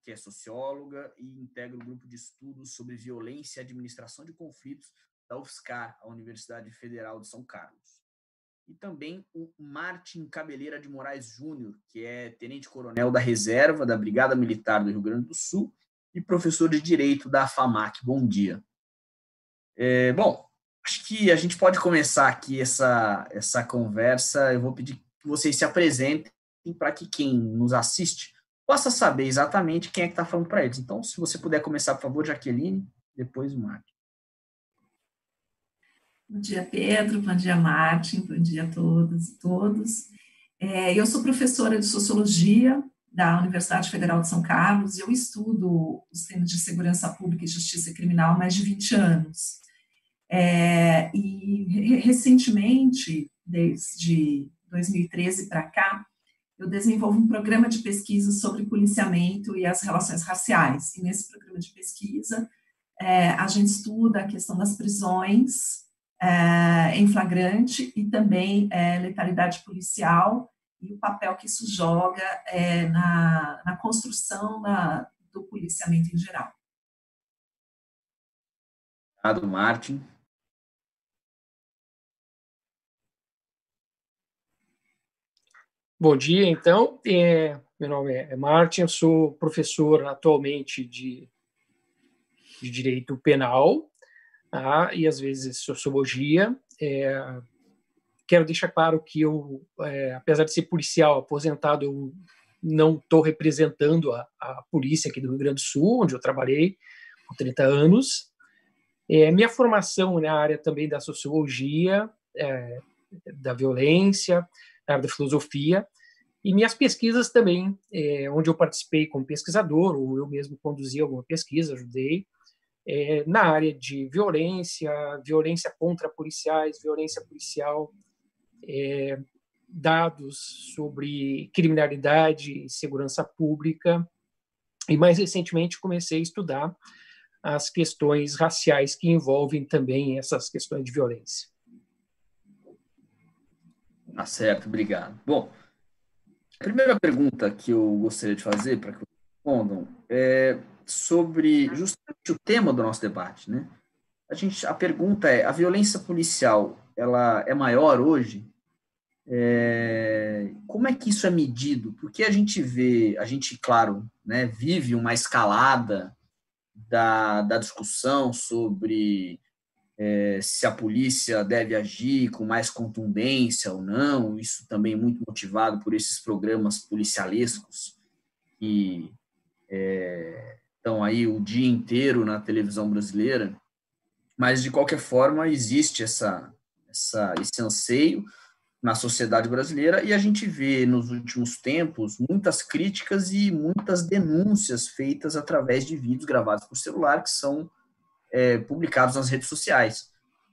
que é socióloga e integra o grupo de estudos sobre violência e administração de conflitos da UFSCar, a Universidade Federal de São Carlos. E também o Martin Cabeleira de Moraes Júnior, que é tenente-coronel da Reserva da Brigada Militar do Rio Grande do Sul e professor de Direito da FAMAC. Bom dia. Bom, acho que a gente pode começar aqui essa conversa. Eu vou pedir que vocês se apresentem para que quem nos assiste possa saber exatamente quem é que está falando para eles. Então, se você puder começar, por favor, Jaqueline, depois o Martin. Bom dia, Pedro. Bom dia, Martin. Bom dia a todas e todos. Eu sou professora de Sociologia da Universidade Federal de São Carlos e eu estudo os temas de segurança pública e justiça criminal há mais de 20 anos. E recentemente, desde 2013 para cá, eu desenvolvo um programa de pesquisa sobre policiamento e as relações raciais. E nesse programa de pesquisa, a gente estuda a questão das prisões em flagrante e também letalidade policial e o papel que isso joga na construção do policiamento em geral. Obrigado, Martin. Bom dia, então. Meu nome é Martin, eu sou professor atualmente de Direito Penal, e às vezes Sociologia. Quero deixar claro que eu, apesar de ser policial aposentado, eu não estou representando a polícia aqui do Rio Grande do Sul, onde eu trabalhei por 30 anos. Minha formação na área também da Sociologia, da violência, na área da filosofia, e minhas pesquisas também, onde eu participei como pesquisador, ou eu mesmo conduzi alguma pesquisa, ajudei, na área de violência contra policiais, violência policial, dados sobre criminalidade e segurança pública, e mais recentemente comecei a estudar as questões raciais que envolvem também essas questões de violência. Tá certo, obrigado. Bom, a primeira pergunta que eu gostaria de fazer para que vocês respondam é sobre justamente o tema do nosso debate, né? A pergunta é: a violência policial, ela é maior hoje? Como é que isso é medido? Porque a gente, claro, né, vive uma escalada da discussão sobre se a polícia deve agir com mais contundência ou não, isso também é muito motivado por esses programas policialescos que estão aí o dia inteiro na televisão brasileira, mas, de qualquer forma, existe esse anseio na sociedade brasileira e a gente vê, nos últimos tempos, muitas críticas e muitas denúncias feitas através de vídeos gravados por celular que são publicados nas redes sociais.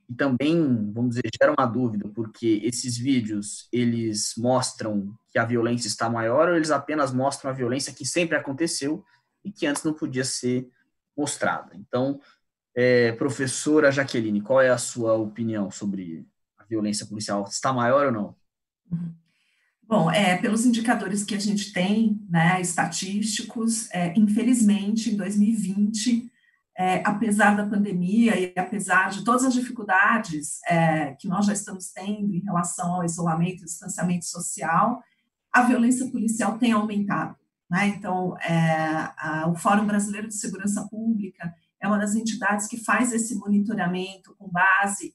E também, vamos dizer, gera uma dúvida, porque esses vídeos, eles mostram que a violência está maior ou eles apenas mostram a violência que sempre aconteceu e que antes não podia ser mostrada. Então, professora Jaqueline, qual é a sua opinião sobre a violência policial? Está maior ou não? Bom, pelos indicadores que a gente tem, né, estatísticos, infelizmente, em 2020, apesar da pandemia e apesar de todas as dificuldades que nós já estamos tendo em relação ao isolamento e distanciamento social, a violência policial tem aumentado, né? Então, o Fórum Brasileiro de Segurança Pública é uma das entidades que faz esse monitoramento com base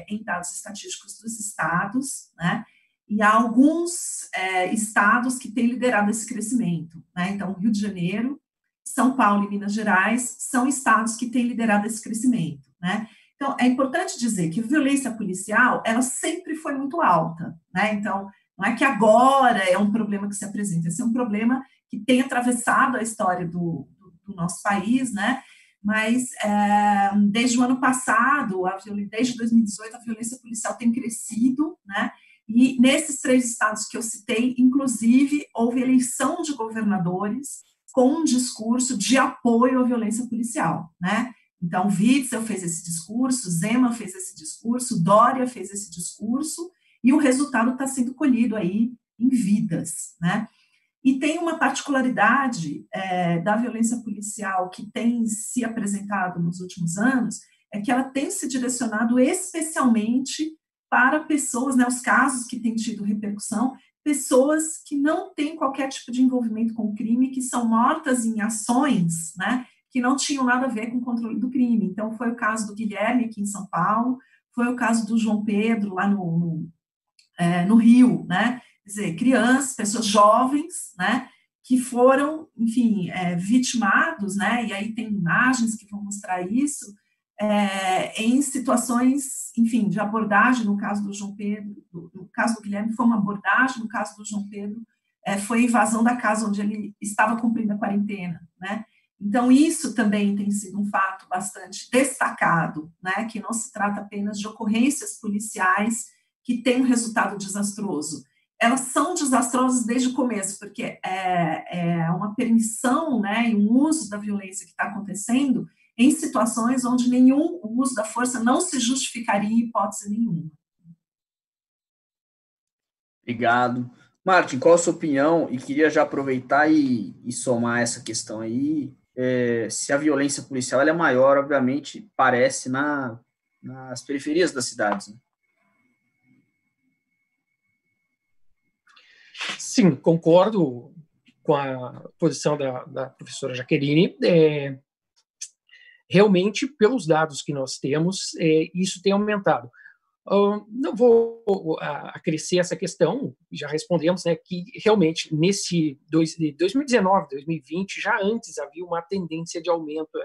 em dados estatísticos dos estados, né? E há alguns estados que têm liderado esse crescimento, né? Então, Rio de Janeiro, São Paulo e Minas Gerais são estados que têm liderado esse crescimento, né? Então, é importante dizer que a violência policial, ela sempre foi muito alta, né? Então, não é que agora é um problema que se apresenta, esse é um problema que tem atravessado a história do nosso país, né? Mas desde o ano passado, desde 2018, a violência policial tem crescido, né? E nesses 3 estados que eu citei, inclusive, houve eleição de governadores com um discurso de apoio à violência policial, né? Então, Witzel fez esse discurso, Zema fez esse discurso, Dória fez esse discurso, e o resultado está sendo colhido aí em vidas, né? E tem uma particularidade da violência policial que tem se apresentado nos últimos anos, é que ela tem se direcionado especialmente para pessoas, né, os casos que têm tido repercussão, pessoas que não têm qualquer tipo de envolvimento com o crime, que são mortas em ações, né, que não tinham nada a ver com o controle do crime. Então, foi o caso do Guilherme aqui em São Paulo, foi o caso do João Pedro lá no Rio, né, quer dizer, crianças, pessoas jovens, né, que foram, enfim, vitimados, né, e aí tem imagens que vão mostrar isso, em situações, enfim, de abordagem, no caso do João Pedro, no caso do Guilherme foi uma abordagem, no caso do João Pedro foi invasão da casa onde ele estava cumprindo a quarentena, né? Então, isso também tem sido um fato bastante destacado, né? Que não se trata apenas de ocorrências policiais que têm um resultado desastroso. Elas são desastrosas desde o começo, porque é uma permissão, né, e um uso da violência que está acontecendo em situações onde o uso da força não se justificaria em hipótese nenhuma. Obrigado. Martin, qual a sua opinião? E queria já aproveitar e somar essa questão aí. Se a violência policial ela é maior, obviamente, parece nas periferias das cidades, né? Sim, concordo com a posição da professora Jaqueline. Realmente, pelos dados que nós temos, isso tem aumentado. Não vou acrescer essa questão, já respondemos, né, que realmente nesse 2019, 2020, já antes havia uma tendência de aumento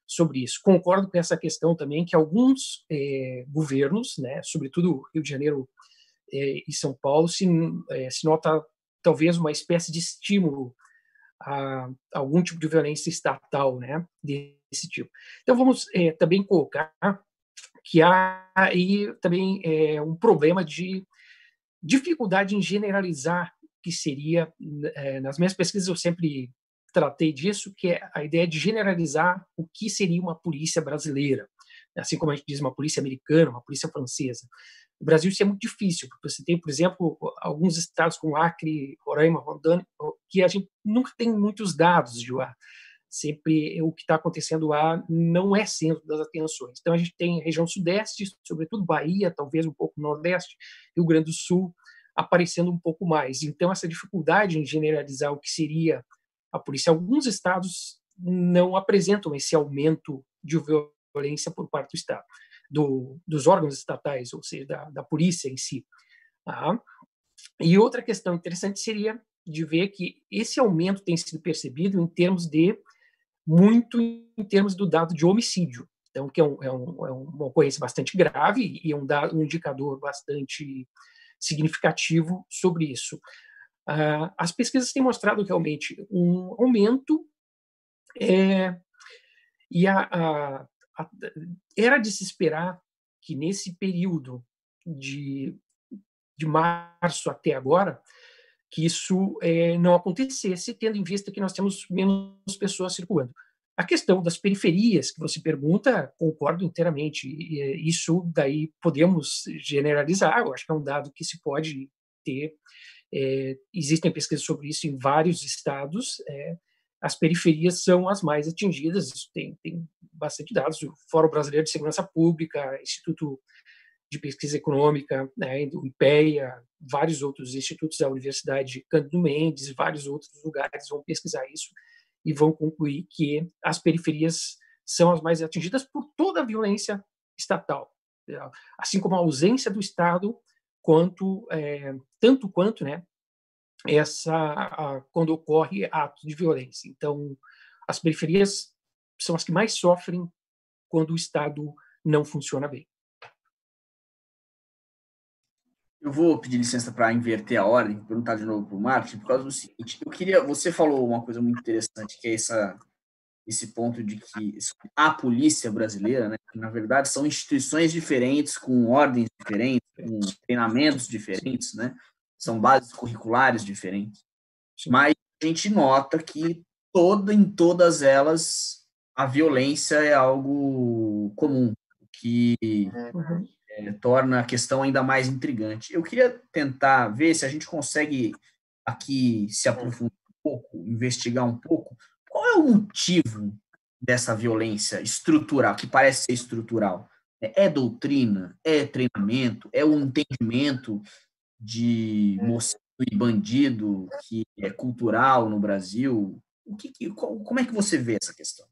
sobre isso. Concordo com essa questão também que alguns governos, né, sobretudo Rio de Janeiro e São Paulo, se nota talvez uma espécie de estímulo a algum tipo de violência estatal, né, desse tipo. Então vamos também colocar que há aí também um problema de dificuldade em generalizar o que seria, nas minhas pesquisas eu sempre tratei disso, que é a ideia de generalizar o que seria uma polícia brasileira, assim como a gente diz uma polícia americana, uma polícia francesa. No Brasil isso é muito difícil, porque você tem, por exemplo, alguns estados como Acre, Roraima, Rondônia, que a gente nunca tem muitos dados de lá. Sempre o que está acontecendo lá não é centro das atenções. Então, a gente tem a região sudeste, sobretudo Bahia, talvez um pouco nordeste, Rio Grande do Sul, aparecendo um pouco mais. Então, essa dificuldade em generalizar o que seria a polícia, alguns estados não apresentam esse aumento de violência por parte do Estado, dos órgãos estatais, ou seja, da polícia em si. Tá? E outra questão interessante seria de ver que esse aumento tem sido percebido em termos do dado de homicídio, então que é uma ocorrência bastante grave e é um indicador bastante significativo sobre isso. As pesquisas têm mostrado realmente um aumento e era de se esperar que nesse período de março até agora que isso não acontecesse, tendo em vista que nós temos menos pessoas circulando. A questão das periferias, que você pergunta, concordo inteiramente. Isso daí podemos generalizar, eu acho que é um dado que se pode ter. Existem pesquisas sobre isso em vários estados. As periferias são as mais atingidas, isso tem bastante dados. O Fórum Brasileiro de Segurança Pública, Instituto de Pesquisa Econômica, né, do IPEA, vários outros institutos da Universidade Cândido Mendes, vários outros lugares vão pesquisar isso e vão concluir que as periferias são as mais atingidas por toda a violência estatal, assim como a ausência do Estado, tanto quanto, né, quando ocorre atos de violência. Então, as periferias são as que mais sofrem quando o Estado não funciona bem. Eu vou pedir licença para inverter a ordem, perguntar de novo para o Martin, por causa do seguinte, você falou uma coisa muito interessante, que é esse ponto de que a polícia brasileira, né, que na verdade são instituições diferentes, com ordens diferentes, com treinamentos diferentes, né, são bases curriculares diferentes, mas a gente nota que em todas elas a violência é algo comum, que torna a questão ainda mais intrigante. Eu queria tentar ver se a gente consegue aqui se aprofundar um pouco, investigar um pouco, qual é o motivo dessa violência estrutural, que parece ser estrutural? É doutrina? É treinamento? É o entendimento de mocinho e bandido que é cultural no Brasil? Como é que você vê essa questão?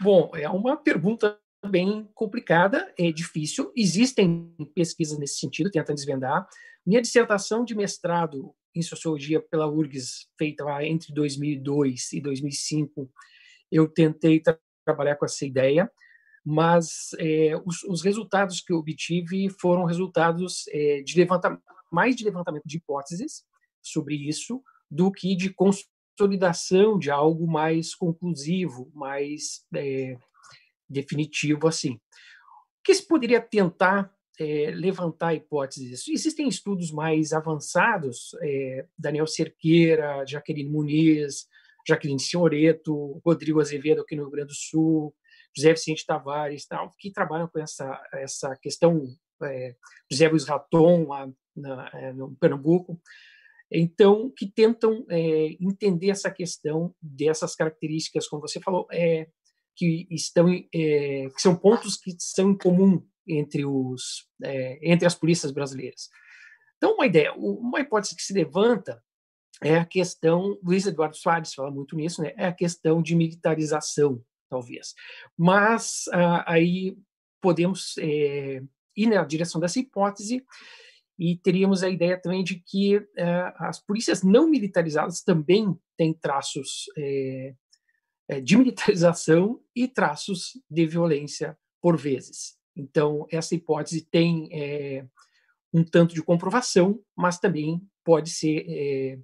Bom, é uma pergunta bem complicada, é difícil. Existem pesquisas nesse sentido, tentando desvendar. Minha dissertação de mestrado em sociologia pela URGS, feita lá entre 2002 e 2005, eu tentei trabalhar com essa ideia, mas os resultados que eu obtive foram resultados mais de levantamento de hipóteses sobre isso do que de consolidação de algo mais conclusivo, mais definitivo assim. O que se poderia tentar levantar hipóteses? Existem estudos mais avançados, Daniel Cerqueira, Jaqueline Muniz, Jaqueline Senhoreto, Rodrigo Azevedo aqui no Rio Grande do Sul, José Vicente Tavares, tal, que trabalham com essa questão, José Luiz Raton, lá no Pernambuco, então, que tentam entender essa questão dessas características, como você falou, que são pontos que são em comum entre as polícias brasileiras. Então, uma hipótese que se levanta é a questão, Luiz Eduardo Soares fala muito nisso, né? É a questão de militarização, talvez. Mas aí podemos ir na direção dessa hipótese e teríamos a ideia também de que as polícias não militarizadas também têm traços de militarização e traços de violência por vezes. Então, essa hipótese tem um tanto de comprovação, mas também pode ser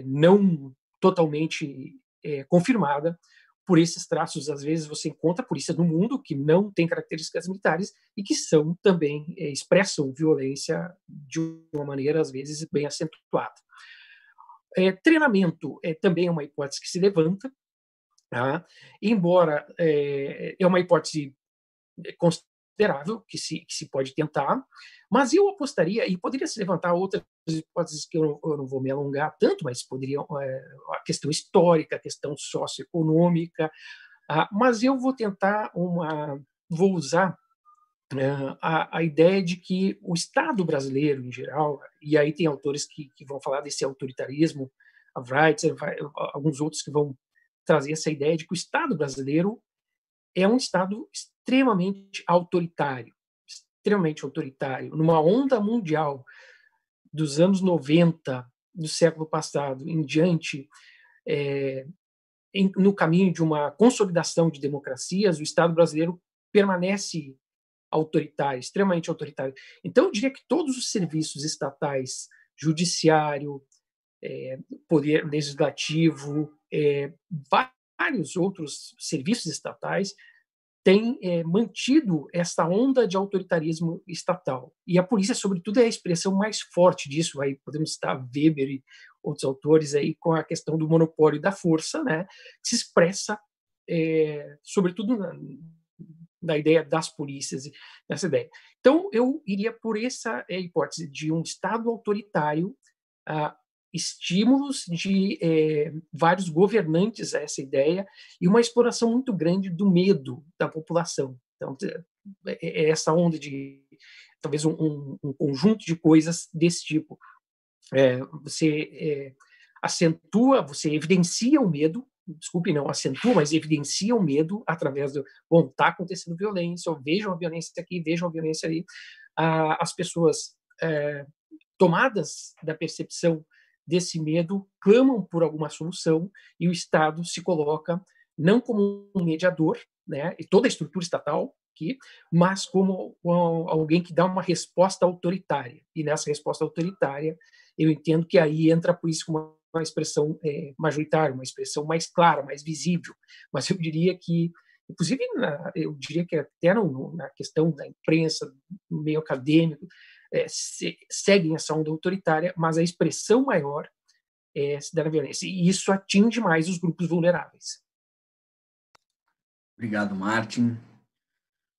não totalmente confirmada por esses traços. Às vezes você encontra polícia no mundo que não tem características militares e que são também expressam violência de uma maneira às vezes bem acentuada. Treinamento também é uma hipótese que se levanta, tá? Embora é uma hipótese considerável que se pode tentar, mas eu apostaria, e poderia se levantar outras hipóteses que eu não vou me alongar tanto, mas poderiam, a questão histórica, a questão socioeconômica, mas eu vou usar a ideia de que o Estado brasileiro, em geral, e aí tem autores que vão falar desse autoritarismo, a Wright, alguns outros que vão trazer essa ideia de que o Estado brasileiro é um Estado extremamente autoritário, numa onda mundial dos anos 90 do século passado em diante, no caminho de uma consolidação de democracias, o Estado brasileiro permanece autoritário, extremamente autoritário. Então, eu diria que todos os serviços estatais, judiciário, poder legislativo, vários outros serviços estatais, têm mantido essa onda de autoritarismo estatal. E a polícia, sobretudo, é a expressão mais forte disso. Aí podemos citar Weber e outros autores aí com a questão do monopólio da força, né, que se expressa, sobretudo, na ideia das polícias, nessa ideia. Então, eu iria por essa hipótese de um Estado autoritário, estímulos de vários governantes a essa ideia e uma exploração muito grande do medo da população. Então, essa onda de talvez um conjunto de coisas desse tipo. Você acentua, você evidencia o medo, desculpe, não acentua, mas evidencia o medo através do, bom, está acontecendo violência, ou vejam a violência aqui, vejam a violência ali. As pessoas tomadas da percepção desse medo clamam por alguma solução e o Estado se coloca não como um mediador, né, e toda a estrutura estatal aqui, mas como alguém que dá uma resposta autoritária. E nessa resposta autoritária, eu entendo que aí entra a polícia como uma expressão majoritária, uma expressão mais clara, mais visível. Mas eu diria que, inclusive, eu diria que até na questão da imprensa, no meio acadêmico, seguem essa onda autoritária, mas a expressão maior se dá na violência. E isso atinge mais os grupos vulneráveis. Obrigado, Martin.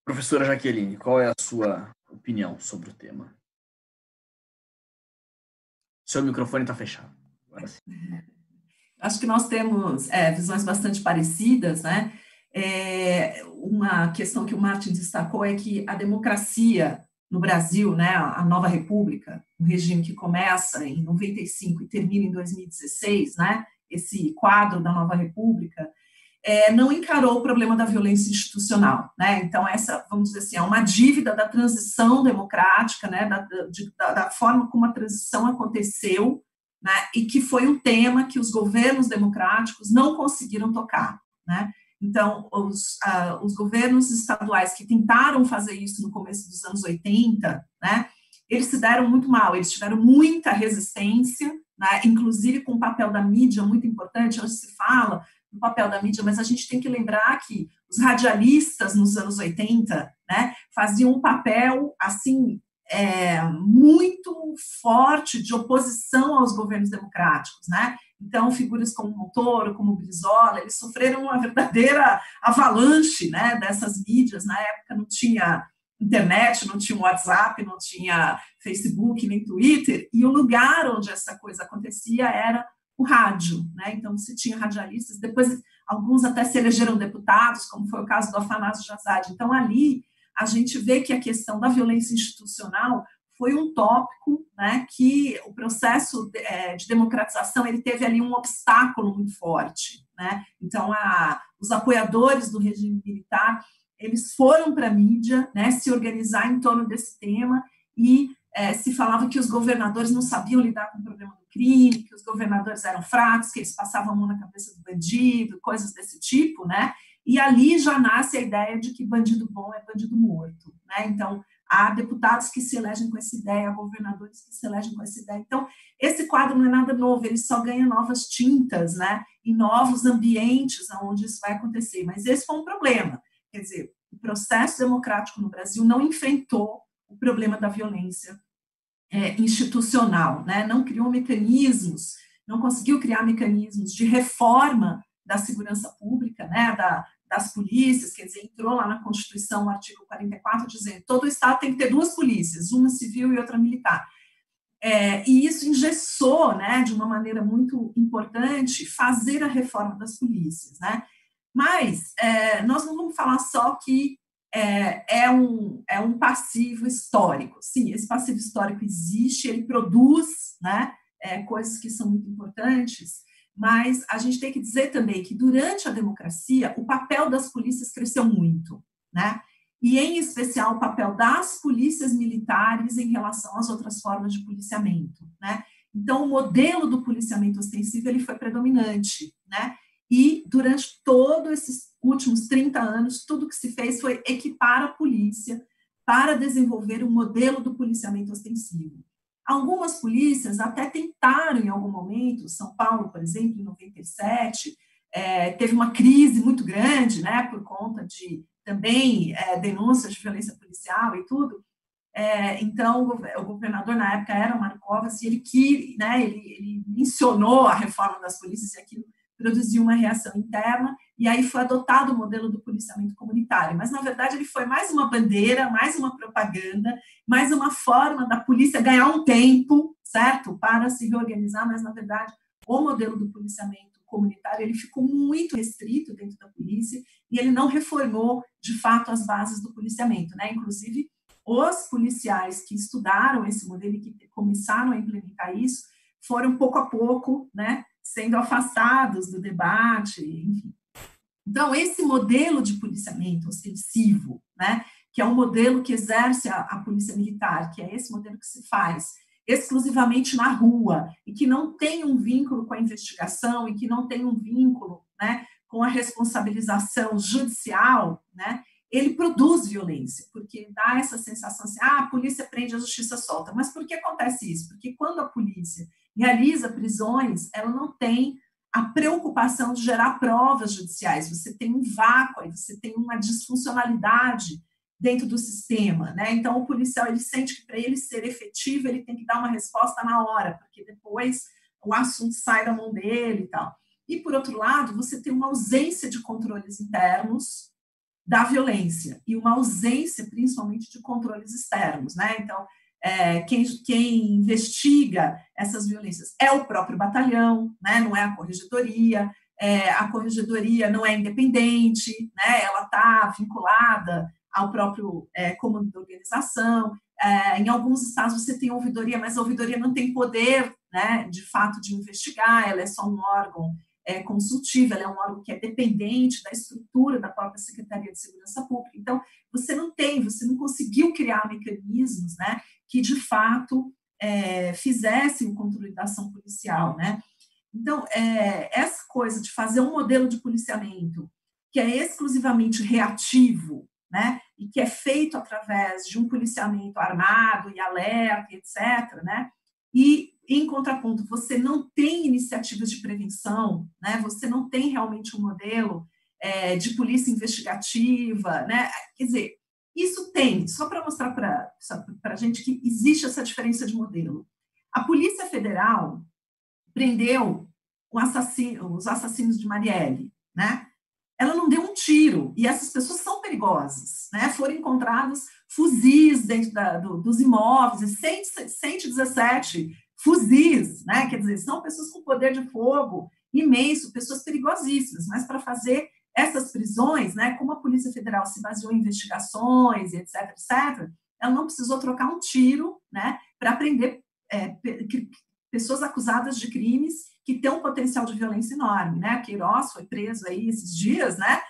Professora Jaqueline, qual é a sua opinião sobre o tema? seu microfone está fechado. Agora sim. Acho que nós temos visões bastante parecidas, né? Uma questão que o Martin destacou é que a democracia no Brasil, né, a nova república, um regime que começa em 95 e termina em 2016, né, esse quadro da nova república, não encarou o problema da violência institucional, né? Então essa, vamos dizer assim, é uma dívida da transição democrática, né, da forma como a transição aconteceu, né, e que foi um tema que os governos democráticos não conseguiram tocar, né? Então, os governos estaduais que tentaram fazer isso no começo dos anos 80, né, eles se deram muito mal, eles tiveram muita resistência, né, inclusive com o papel da mídia muito importante. Hoje se fala do papel da mídia, mas a gente tem que lembrar que os radialistas nos anos 80, né, faziam um papel, assim, muito forte de oposição aos governos democráticos, né? Então, figuras como Montoro, como Brizola, eles sofreram uma verdadeira avalanche, né, dessas mídias. Na época não tinha internet, não tinha WhatsApp, não tinha Facebook, nem Twitter, e o lugar onde essa coisa acontecia era o rádio, né? Então, você tinha radialistas, depois alguns até se elegeram deputados, como foi o caso do Afanásio de Azad. Então, ali a gente vê que a questão da violência institucional foi um tópico, né, que o processo de democratização ele teve ali um obstáculo muito forte, né? Então, os apoiadores do regime militar, eles foram para a mídia, né, se organizar em torno desse tema e se falava que os governadores não sabiam lidar com o problema do crime, que os governadores eram fracos, que eles passavam a mão na cabeça do bandido, coisas desse tipo, né? E ali já nasce a ideia de que bandido bom é bandido morto, né? Então, há deputados que se elegem com essa ideia, há governadores que se elegem com essa ideia. Então, esse quadro não é nada novo, ele só ganha novas tintas, né? Em novos ambientes onde isso vai acontecer. Mas esse foi um problema. Quer dizer, o processo democrático no Brasil não enfrentou o problema da violência institucional, né? Não criou mecanismos, não conseguiu criar mecanismos de reforma da segurança pública, né? Das polícias, quer dizer, entrou lá na Constituição, o artigo 44, dizendo que todo o Estado tem que ter duas polícias, uma civil e outra militar. E isso engessou, né, de uma maneira muito importante, fazer a reforma das polícias, né? Mas nós não vamos falar só que é um passivo histórico. Sim, esse passivo histórico existe, ele produz, né, coisas que são muito importantes, mas a gente tem que dizer também que durante a democracia o papel das polícias cresceu muito, né? E em especial o papel das polícias militares em relação às outras formas de policiamento, né? Então o modelo do policiamento ostensivo ele foi predominante, né? E durante todos esses últimos 30 anos, tudo que se fez foi equipar a polícia para desenvolver um modelo do policiamento ostensivo. Algumas polícias até tentaram em algum momento, São Paulo, por exemplo, em 97, teve uma crise muito grande, né, por conta de também denúncias de violência policial e tudo. Então, o governador na época era o Mário Covas, e ele mencionou a reforma das polícias e aquilo produziu uma reação interna, e aí foi adotado o modelo do policiamento comunitário. Mas, na verdade, ele foi mais uma bandeira, mais uma propaganda, mais uma forma da polícia ganhar um tempo, certo? Para se reorganizar, mas, na verdade, o modelo do policiamento comunitário, ele ficou muito restrito dentro da polícia, e ele não reformou, de fato, as bases do policiamento, né? Inclusive, os policiais que estudaram esse modelo e que começaram a implementar isso, foram pouco a pouco, né, sendo afastados do debate, enfim. Então, esse modelo de policiamento ostensivo, né, que é um modelo que exerce a polícia militar, que é esse modelo que se faz exclusivamente na rua, e que não tem um vínculo com a investigação, e que não tem um vínculo, né, com a responsabilização judicial, né, ele produz violência, porque dá essa sensação assim, a polícia prende, a justiça solta. Mas por que acontece isso? Porque quando a polícia realiza prisões, ela não tem a preocupação de gerar provas judiciais, você tem um vácuo, você tem uma disfuncionalidade dentro do sistema, né? Então, o policial, ele sente que para ele ser efetivo, ele tem que dar uma resposta na hora, porque depois o assunto sai da mão dele e tal. E, por outro lado, você tem uma ausência de controles internos da violência e uma ausência, principalmente, de controles externos, né? Então, quem investiga essas violências é o próprio batalhão, né? Não é a corregedoria. A corregedoria não é independente, né? Ela está vinculada ao próprio comando da organização. Em alguns estados você tem ouvidoria, mas a ouvidoria não tem poder, né, de fato, de investigar, ela é só um órgão consultivo, ela é um órgão que é dependente da estrutura da própria Secretaria de Segurança Pública. Então, você não conseguiu criar mecanismos, né, que, de fato, fizessem o controle da ação policial, né? Então, essa coisa de fazer um modelo de policiamento que é exclusivamente reativo, né, e que é feito através de um policiamento armado e alerta, etc., né, e, em contraponto, você não tem iniciativas de prevenção, né, você não tem realmente um modelo de polícia investigativa, né, quer dizer, isso tem, só para mostrar para a gente que existe essa diferença de modelo. A Polícia Federal prendeu os assassinos de Marielle, né? Ela não deu um tiro, e essas pessoas são perigosas, né? Foram encontrados fuzis dentro dos imóveis, 117 fuzis, né? Quer dizer, são pessoas com poder de fogo imenso, pessoas perigosíssimas, mas para fazer essas prisões, né, como a Polícia Federal se baseou em investigações, etc., etc., ela não precisou trocar um tiro, né, para prender pessoas acusadas de crimes que têm um potencial de violência enorme, né? Queiroz foi preso aí esses dias, né?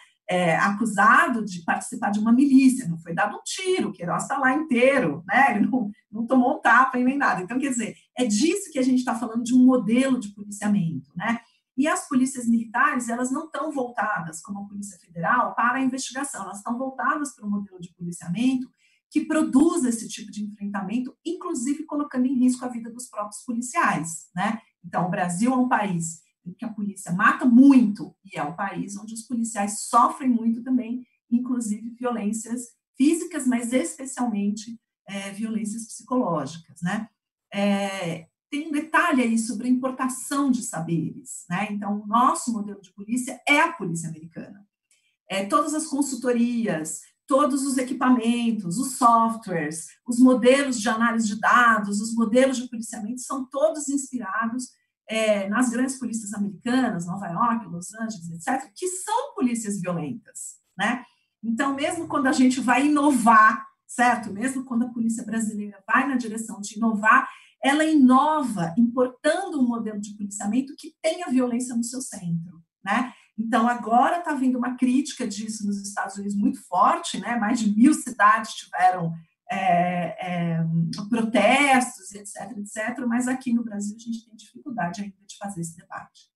Acusado de participar de uma milícia, não foi dado um tiro, Queiroz está lá inteiro, né? Ele não tomou um tapa e nem nada. Então, quer dizer, é disso que a gente está falando, de um modelo de policiamento, né? E as polícias militares, elas não estão voltadas, como a Polícia Federal, para a investigação, elas estão voltadas para um modelo de policiamento que produz esse tipo de enfrentamento, inclusive colocando em risco a vida dos próprios policiais, né? Então, o Brasil é um país em que a polícia mata muito, e é um país onde os policiais sofrem muito também, inclusive violências físicas, mas especialmente violências psicológicas, né? Tem um detalhe aí sobre a importação de saberes, né? Então, o nosso modelo de polícia é a polícia americana. Todas as consultorias, todos os equipamentos, os softwares, os modelos de análise de dados, os modelos de policiamento são todos inspirados nas grandes polícias americanas, Nova York, Los Angeles, etc., que são polícias violentas, né? Então, mesmo quando a gente vai inovar, certo? Mesmo quando a polícia brasileira vai na direção de inovar, ela inova importando um modelo de policiamento que tenha violência no seu centro, né? Então, agora está vindo uma crítica disso nos Estados Unidos muito forte, né? Mais de 1.000 cidades tiveram protestos, etc., etc., mas aqui no Brasil a gente tem dificuldade ainda de fazer esse debate.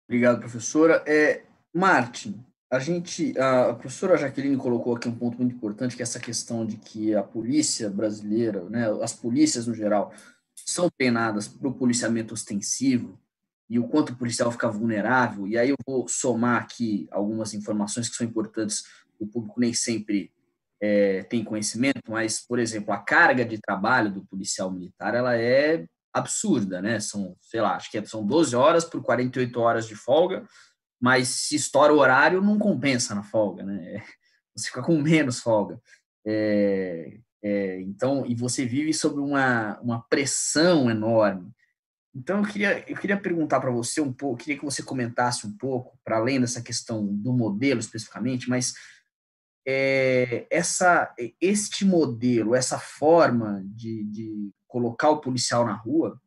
Obrigado, professora. Martin, a professora Jaqueline colocou aqui um ponto muito importante, que é essa questão de que a polícia brasileira, né, as polícias no geral, são treinadas para o policiamento ostensivo, e o quanto o policial fica vulnerável, e aí eu vou somar aqui algumas informações que são importantes, o público nem sempre tem conhecimento, mas, por exemplo, a carga de trabalho do policial militar, ela é absurda, né? São, sei lá, acho que são 12 horas por 48 horas de folga, mas se estoura o horário, não compensa na folga, né? Você fica com menos folga. Então, e você vive sob uma pressão enorme. Então, eu queria perguntar para você um pouco, queria que você comentasse um pouco, para além dessa questão do modelo especificamente, mas este modelo, essa forma de colocar o policial na rua,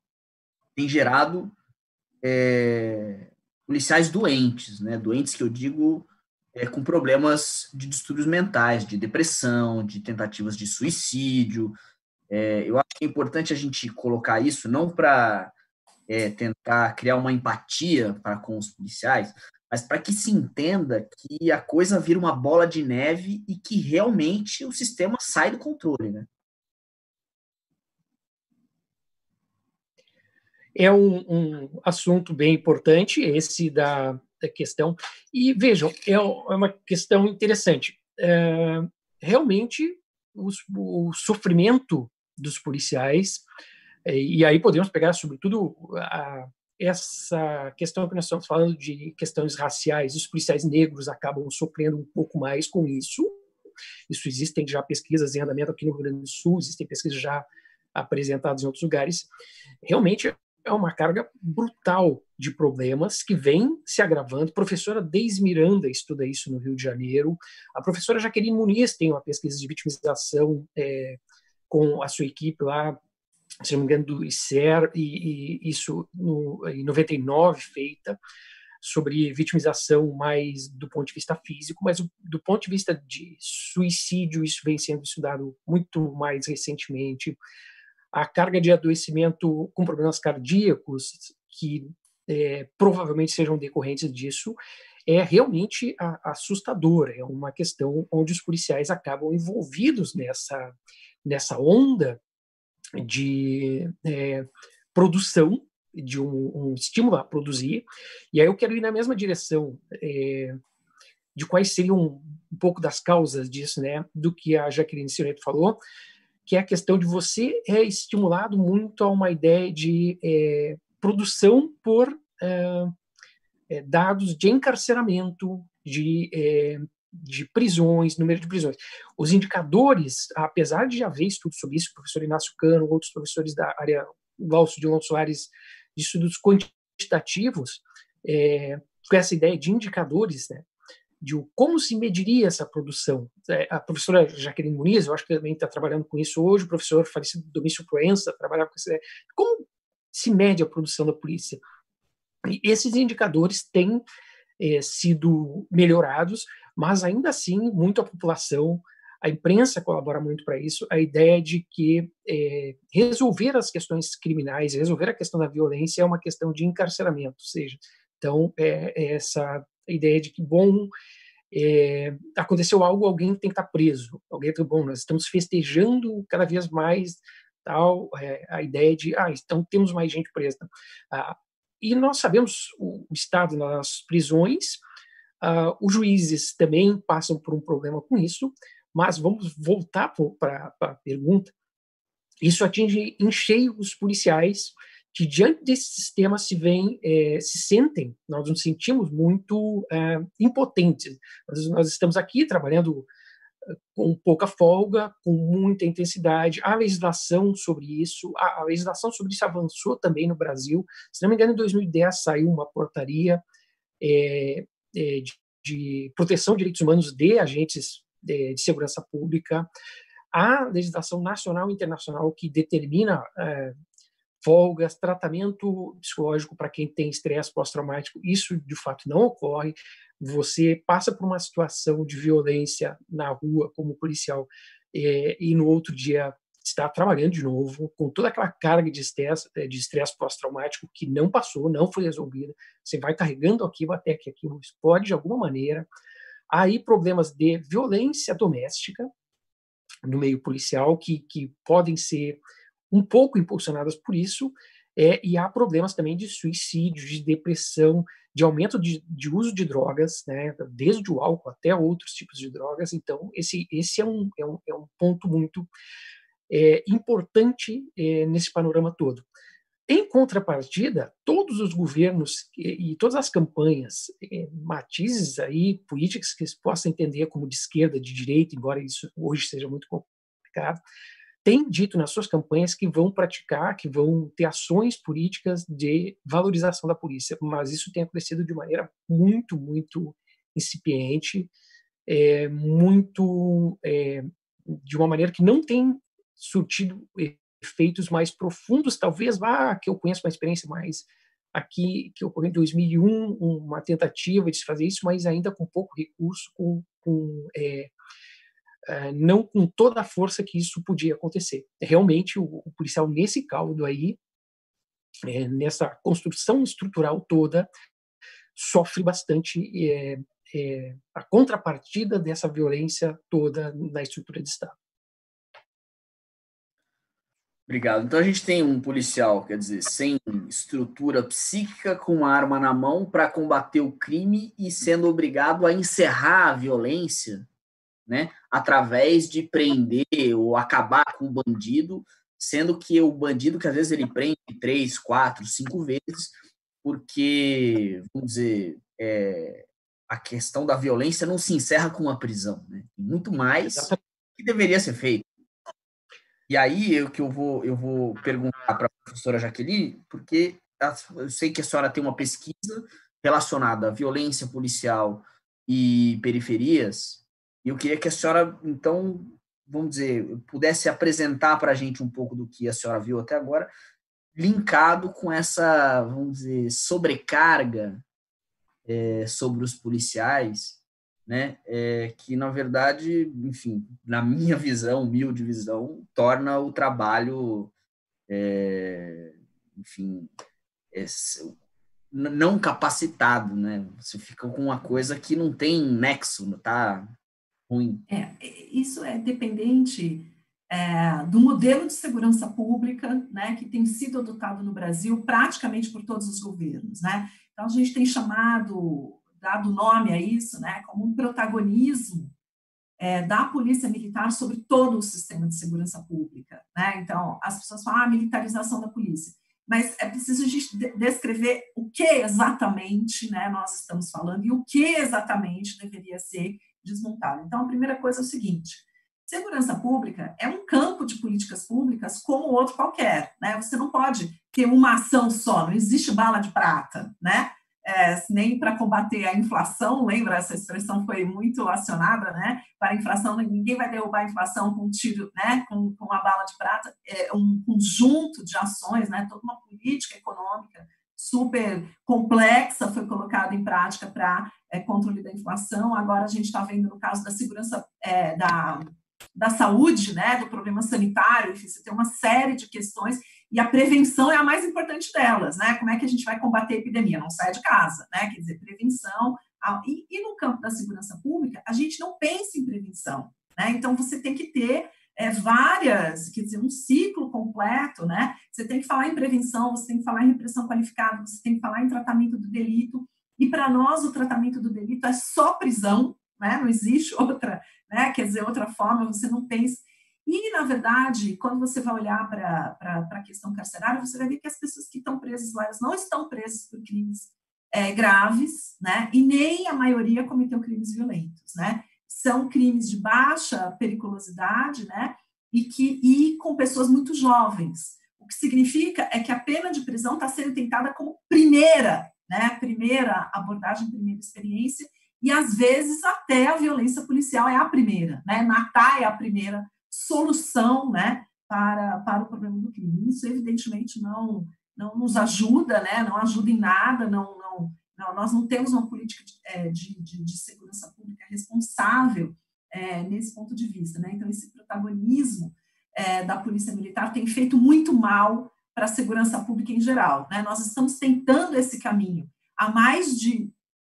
tem gerado policiais doentes, né? Doentes que eu digo com problemas de distúrbios mentais, de depressão, de tentativas de suicídio. Eu acho que é importante a gente colocar isso, não para tentar criar uma empatia para com os policiais, mas para que se entenda que a coisa vira uma bola de neve e que realmente o sistema sai do controle, né? É um assunto bem importante, esse da questão. E vejam, é uma questão interessante. Realmente, o sofrimento dos policiais, e aí podemos pegar, sobretudo, essa questão que nós estamos falando de questões raciais, os policiais negros acabam sofrendo um pouco mais com isso, Isso existem já pesquisas em andamento aqui no Rio Grande do Sul, existem pesquisas já apresentadas em outros lugares. Realmente é uma carga brutal de problemas que vem se agravando. A professora Deise Miranda estuda isso no Rio de Janeiro. A professora Jaqueline Muniz tem uma pesquisa de vitimização com a sua equipe lá, se não me engano, do ICER, e isso em 99 feita, sobre vitimização mais do ponto de vista físico, mas do ponto de vista de suicídio, isso vem sendo estudado muito mais recentemente. A carga de adoecimento com problemas cardíacos, que provavelmente sejam decorrentes disso, é realmente assustadora. É uma questão onde os policiais acabam envolvidos nessa onda de produção, de um estímulo a produzir. E aí eu quero ir na mesma direção de quais seriam um pouco das causas disso, né, do que a Jaqueline Sioneto falou, que é a questão de você estimulado muito a uma ideia de produção por dados de encarceramento, de prisões, número de prisões. Os indicadores, apesar de já haver estudos sobre isso, o professor Inácio Cano, outros professores da área, Glaucio de Soares, de estudos quantitativos, com essa ideia de indicadores, né, de como se mediria essa produção. A professora Jaqueline Muniz, eu acho que também está trabalhando com isso hoje, o professor falecido Domício Proença trabalhava com essa ideia. Como se mede a produção da polícia? E esses indicadores têm sido melhorados, mas ainda assim, muito a população, a imprensa colabora muito para isso, a ideia de que resolver as questões criminais, resolver a questão da violência é uma questão de encarceramento, ou seja, então, essa ideia de que, bom, aconteceu algo, alguém tem que estar preso, alguém tem, bom, nós estamos festejando cada vez mais tal, a ideia de, então temos mais gente presa. E nós sabemos o estado nas prisões, os juízes também passam por um problema com isso, mas vamos voltar para a pergunta. Isso atinge em cheio os policiais, que diante desse sistema se sentem, nós nos sentimos muito impotentes. Nós estamos aqui trabalhando com pouca folga, com muita intensidade. A legislação sobre isso avançou também no Brasil. Se não me engano, em 2010 saiu uma portaria de proteção de direitos humanos de agentes de segurança pública. A legislação nacional e internacional que determina folgas, tratamento psicológico para quem tem estresse pós-traumático, isso de fato não ocorre. Você passa por uma situação de violência na rua como policial e no outro dia está trabalhando de novo com toda aquela carga de estresse pós-traumático que não passou, não foi resolvida. Você vai carregando aquilo até que aquilo explode de alguma maneira. Há aí problemas de violência doméstica no meio policial que podem ser um pouco impulsionadas por isso, e há problemas também de suicídio, de depressão, de aumento de uso de drogas, né, desde o álcool até outros tipos de drogas. Então, esse é um ponto muito importante nesse panorama todo. Em contrapartida, todos os governos e todas as campanhas, matizes aí políticas que se possa entender como de esquerda, de direita, embora isso hoje seja muito complicado, têm dito nas suas campanhas que vão praticar, que vão ter ações políticas de valorização da polícia, mas isso tem acontecido de maneira muito, muito incipiente, de uma maneira que não tem surtido efeitos mais profundos, talvez, que eu conheço uma experiência mais aqui, que ocorreu em 2001, uma tentativa de se fazer isso, mas ainda com pouco recurso, não com toda a força que isso podia acontecer. Realmente, o policial nesse caldo aí, nessa construção estrutural toda, sofre bastante a contrapartida dessa violência toda na estrutura de Estado. Obrigado. Então a gente tem um policial, quer dizer, sem estrutura psíquica, com uma arma na mão para combater o crime e sendo obrigado a encerrar a violência, né, através de prender ou acabar com o bandido, sendo que o bandido, que às vezes ele prende 3, 4, 5 vezes, porque, vamos dizer, a questão da violência não se encerra com uma prisão, né? Tem muito mais que deveria ser feito. E aí eu vou perguntar para a professora Jaqueline, porque eu sei que a senhora tem uma pesquisa relacionada à violência policial e periferias, e eu queria que a senhora, então, vamos dizer, pudesse apresentar para a gente um pouco do que a senhora viu até agora, linkado com essa, vamos dizer, sobrecarga sobre os policiais, né, que, na verdade, enfim, na minha visão, humilde visão, torna o trabalho, enfim, não capacitado, né? Você fica com uma coisa que não tem nexo, tá ruim. Isso é dependente do modelo de segurança pública, né, que tem sido adotado no Brasil praticamente por todos os governos, né? Então, a gente tem dado nome a isso, né, como um protagonismo da Polícia Militar sobre todo o sistema de segurança pública, né? Então, as pessoas falam, militarização da polícia, mas é preciso a gente descrever o que exatamente, né, nós estamos falando e o que exatamente deveria ser desmontado. Então, a primeira coisa é o seguinte: segurança pública é um campo de políticas públicas como outro qualquer, né? Você não pode ter uma ação só, não existe bala de prata, né? Nem para combater a inflação, lembra, essa expressão foi muito acionada, né? Para a inflação, ninguém vai derrubar a inflação com um tiro, né? Com uma bala de prata, um conjunto de ações, né? Toda uma política econômica super complexa foi colocada em prática para controle da inflação. Agora a gente está vendo no caso da segurança da saúde, né? Do problema sanitário, enfim, você tem uma série de questões. E a prevenção é a mais importante delas, né? Como é que a gente vai combater a epidemia? Não sai de casa, né? Quer dizer, prevenção. E no campo da segurança pública, a gente não pensa em prevenção, né? Então, você tem que ter quer dizer, um ciclo completo, né? Você tem que falar em prevenção, você tem que falar em repressão qualificada, você tem que falar em tratamento do delito. E, para nós, o tratamento do delito é só prisão, né? Não existe outra, né? Quer dizer, outra forma, você não pensa. E, na verdade, quando você vai olhar para a questão carcerária, você vai ver que as pessoas que estão presas lá, elas não estão presas por crimes graves, né? E nem a maioria cometeu crimes violentos, né? São crimes de baixa periculosidade, né? E com pessoas muito jovens. O que significa é que a pena de prisão está sendo tentada como primeira, né? Primeira abordagem, primeira experiência, e às vezes até a violência policial é a primeira, né? Matar é a primeira solução, né, para o problema do crime. Isso, evidentemente, não nos ajuda, né, não ajuda em nada, nós não temos uma política de segurança pública responsável nesse ponto de vista, né? Então, esse protagonismo da Polícia Militar tem feito muito mal para a segurança pública em geral, né? Nós estamos tentando esse caminho há mais de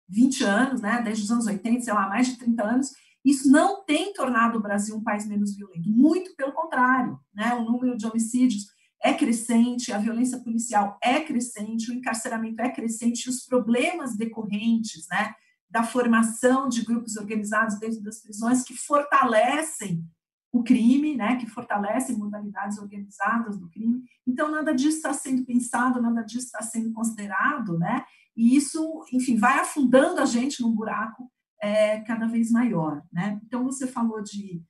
20 anos, né, desde os anos 80, sei lá, mais de 30 anos. Isso não tem tornado o Brasil um país menos violento, muito pelo contrário, né? O número de homicídios é crescente, a violência policial é crescente, o encarceramento é crescente, e os problemas decorrentes, né, da formação de grupos organizados dentro das prisões que fortalecem o crime, né, que fortalecem modalidades organizadas do crime. Então, nada disso está sendo pensado, nada disso está sendo considerado, né? E isso, enfim, vai afundando a gente num buraco cada vez maior, né? Então, você falou de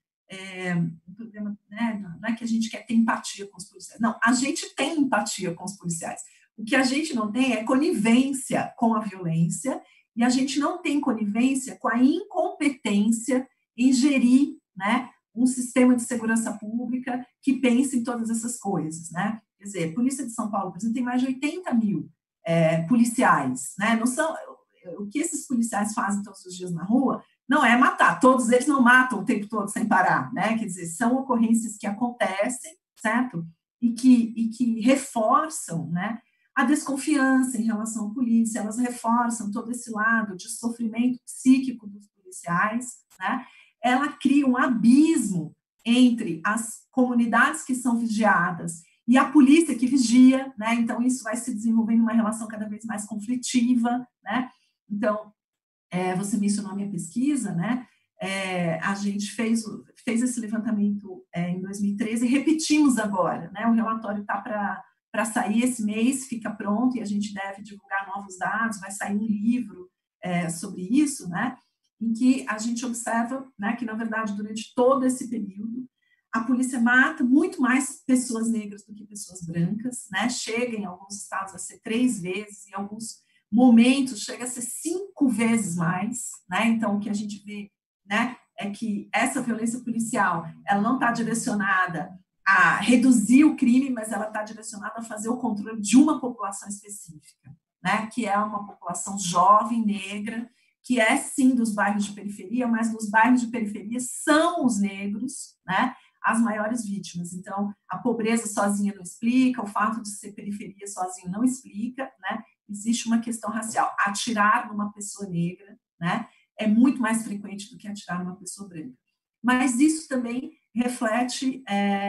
problema, né? Não é que a gente quer ter empatia com os policiais. Não, a gente tem empatia com os policiais. O que a gente não tem é conivência com a violência, e a gente não tem conivência com a incompetência em gerir, né, um sistema de segurança pública que pense em todas essas coisas, né? Quer dizer, a Polícia de São Paulo, por exemplo, tem mais de 80 mil policiais, né? Não são... O que esses policiais fazem todos os dias na rua não é matar, todos eles não matam o tempo todo sem parar, né? Quer dizer, são ocorrências que acontecem, certo? E que reforçam, né, a desconfiança em relação à polícia, elas reforçam todo esse lado de sofrimento psíquico dos policiais, né? Ela cria um abismo entre as comunidades que são vigiadas e a polícia que vigia, né? Então, isso vai se desenvolvendo uma relação cada vez mais conflitiva, né? Então, você mencionou a minha pesquisa, né? A gente fez esse levantamento em 2013 e repetimos agora, né? O relatório está para sair esse mês, fica pronto, e a gente deve divulgar novos dados, vai sair um livro sobre isso, né, em que a gente observa, né, que, na verdade, durante todo esse período, a polícia mata muito mais pessoas negras do que pessoas brancas, né, chega em alguns estados a ser 3 vezes, em alguns momentos chega a ser 5 vezes mais, né, então o que a gente vê, né, é que essa violência policial, ela não está direcionada a reduzir o crime, mas ela está direcionada a fazer o controle de uma população específica, né, que é uma população jovem, negra, que é, sim, dos bairros de periferia, mas nos bairros de periferia são os negros, né, as maiores vítimas. Então, a pobreza sozinha não explica, o fato de ser periferia sozinho não explica, né, existe uma questão racial. Atirar numa pessoa negra, né, é muito mais frequente do que atirar numa pessoa branca. Mas isso também reflete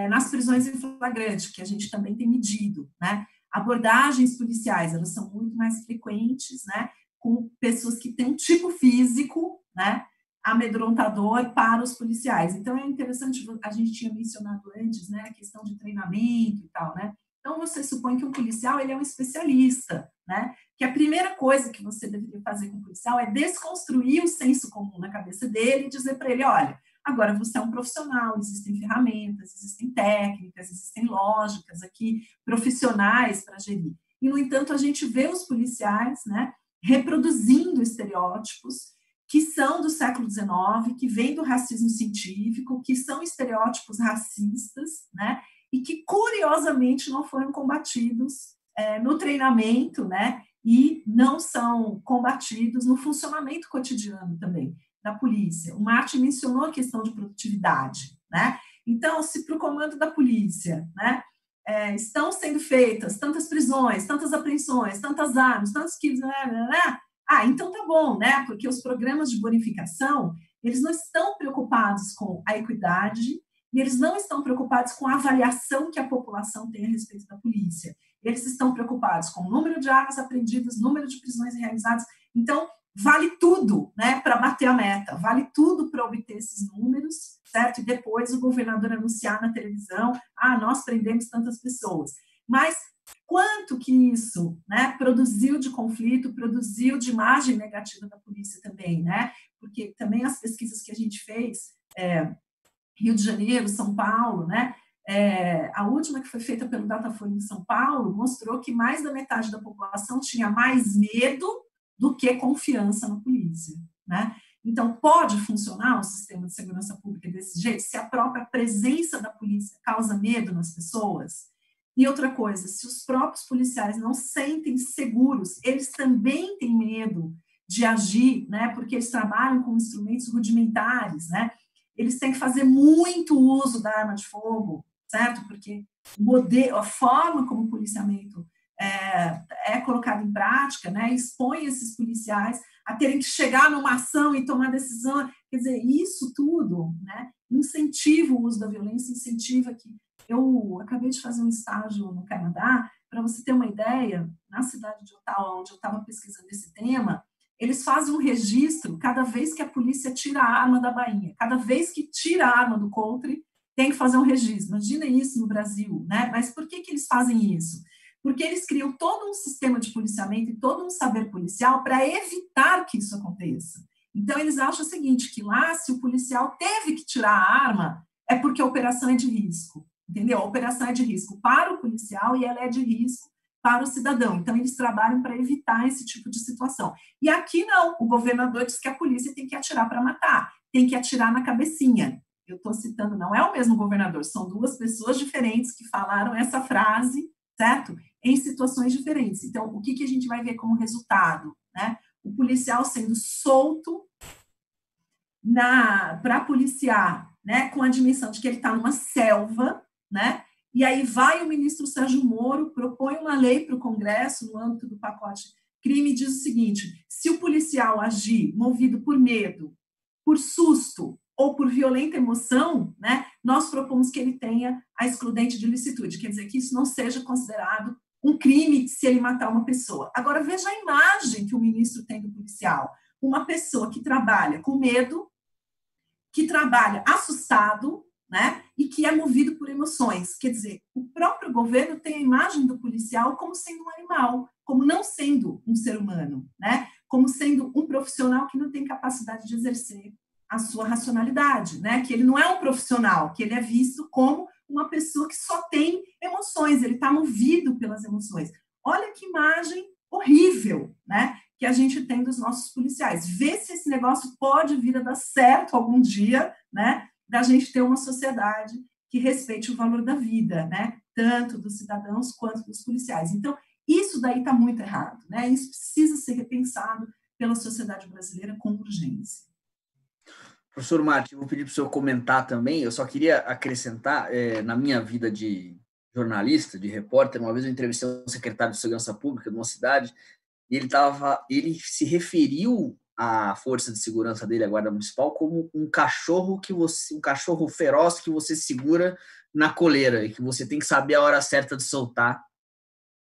nas prisões em flagrante, que a gente também tem medido, né? Abordagens policiais, elas são muito mais frequentes, né? Com pessoas que têm um tipo físico, né? Amedrontador para os policiais. Então, é interessante, a gente tinha mencionado antes, né? A questão de treinamento e tal, né? Então, você supõe que um policial, ele é um especialista, né? Que a primeira coisa que você deveria fazer com o policial é desconstruir o senso comum na cabeça dele e dizer para ele, olha, agora você é um profissional, existem ferramentas, existem técnicas, existem lógicas aqui, profissionais para gerir. E, no entanto, a gente vê os policiais, né, reproduzindo estereótipos que são do século XIX, que vêm do racismo científico, que são estereótipos racistas, né, e que, curiosamente, não foram combatidos no treinamento, né, e não são combatidos no funcionamento cotidiano também da polícia. O Martin mencionou a questão de produtividade, né? Então, se para o comando da polícia, né, estão sendo feitas tantas prisões, tantas apreensões, tantas armas, tantos quilos, então tá bom, né? Porque os programas de bonificação, eles não estão preocupados com a equidade e eles não estão preocupados com a avaliação que a população tem a respeito da polícia. Eles estão preocupados com o número de armas apreendidas, número de prisões realizadas. Então, vale tudo, né, para bater a meta, vale tudo para obter esses números, certo? E depois o governador anunciar na televisão, nós prendemos tantas pessoas. Mas quanto que isso, né, produziu de conflito, produziu de imagem negativa da polícia também, né? Porque também as pesquisas que a gente fez, Rio de Janeiro, São Paulo, né? A última que foi feita pelo Datafolha em São Paulo mostrou que mais da metade da população tinha mais medo do que confiança na polícia, né? Então, pode funcionar um sistema de segurança pública desse jeito, se a própria presença da polícia causa medo nas pessoas? E outra coisa, se os próprios policiais não se sentem seguros, eles também têm medo de agir, né? Porque eles trabalham com instrumentos rudimentares, né? Eles têm que fazer muito uso da arma de fogo, certo? Porque a forma como o policiamento é colocado em prática, né, expõe esses policiais a terem que chegar numa ação e tomar decisão. Quer dizer, isso tudo, né, incentiva o uso da violência, incentiva que... Eu acabei de fazer um estágio no Canadá, para você ter uma ideia, na cidade de Ottawa, onde eu estava pesquisando esse tema, eles fazem um registro cada vez que a polícia tira a arma da bainha, cada vez que tira a arma do country, tem que fazer um registro. Imagina isso no Brasil, né? Mas por que eles fazem isso? Porque eles criam todo um sistema de policiamento e todo um saber policial para evitar que isso aconteça. Então, eles acham o seguinte, que lá, se o policial teve que tirar a arma, é porque a operação é de risco, entendeu? A operação é de risco para o policial e ela é de risco para o cidadão. Então, eles trabalham para evitar esse tipo de situação. E aqui não, o governador diz que a polícia tem que atirar para matar, tem que atirar na cabecinha. Eu estou citando, não é o mesmo governador, são 2 pessoas diferentes que falaram essa frase, certo? Em situações diferentes. Então, o que a gente vai ver como resultado, né? O policial sendo solto para policiar, né? Com a dimensão de que ele está numa selva, né? E aí vai o ministro Sérgio Moro, propõe uma lei para o Congresso, no âmbito do pacote crime, e diz o seguinte: se o policial agir movido por medo, por susto ou por violenta emoção, né, nós propomos que ele tenha a excludente de ilicitude, quer dizer, que isso não seja considerado um crime se ele matar uma pessoa. Agora, veja a imagem que o ministro tem do policial. Uma pessoa que trabalha com medo, que trabalha assustado, né, e que é movido por emoções. Quer dizer, o próprio governo tem a imagem do policial como sendo um animal, como não sendo um ser humano, né? como sendo um profissional que não tem capacidade de exercer a sua racionalidade, né? Que ele não é um profissional, que ele é visto como uma pessoa que só tem emoções, ele está movido pelas emoções. Olha que imagem horrível, né? Que a gente tem dos nossos policiais. Vê se esse negócio pode vir a dar certo algum dia, né? Da gente ter uma sociedade que respeite o valor da vida, né? Tanto dos cidadãos quanto dos policiais. Então, isso daí está muito errado, né? Isso precisa ser repensado pela sociedade brasileira com urgência. Professor Martin, vou pedir para o senhor comentar também. Eu só queria acrescentar, na minha vida de jornalista, de repórter, uma vez eu entrevistei um secretário de Segurança Pública de uma cidade, e ele se referiu à força de segurança dele, a Guarda Municipal, como um cachorro um cachorro feroz que você segura na coleira e que você tem que saber a hora certa de soltar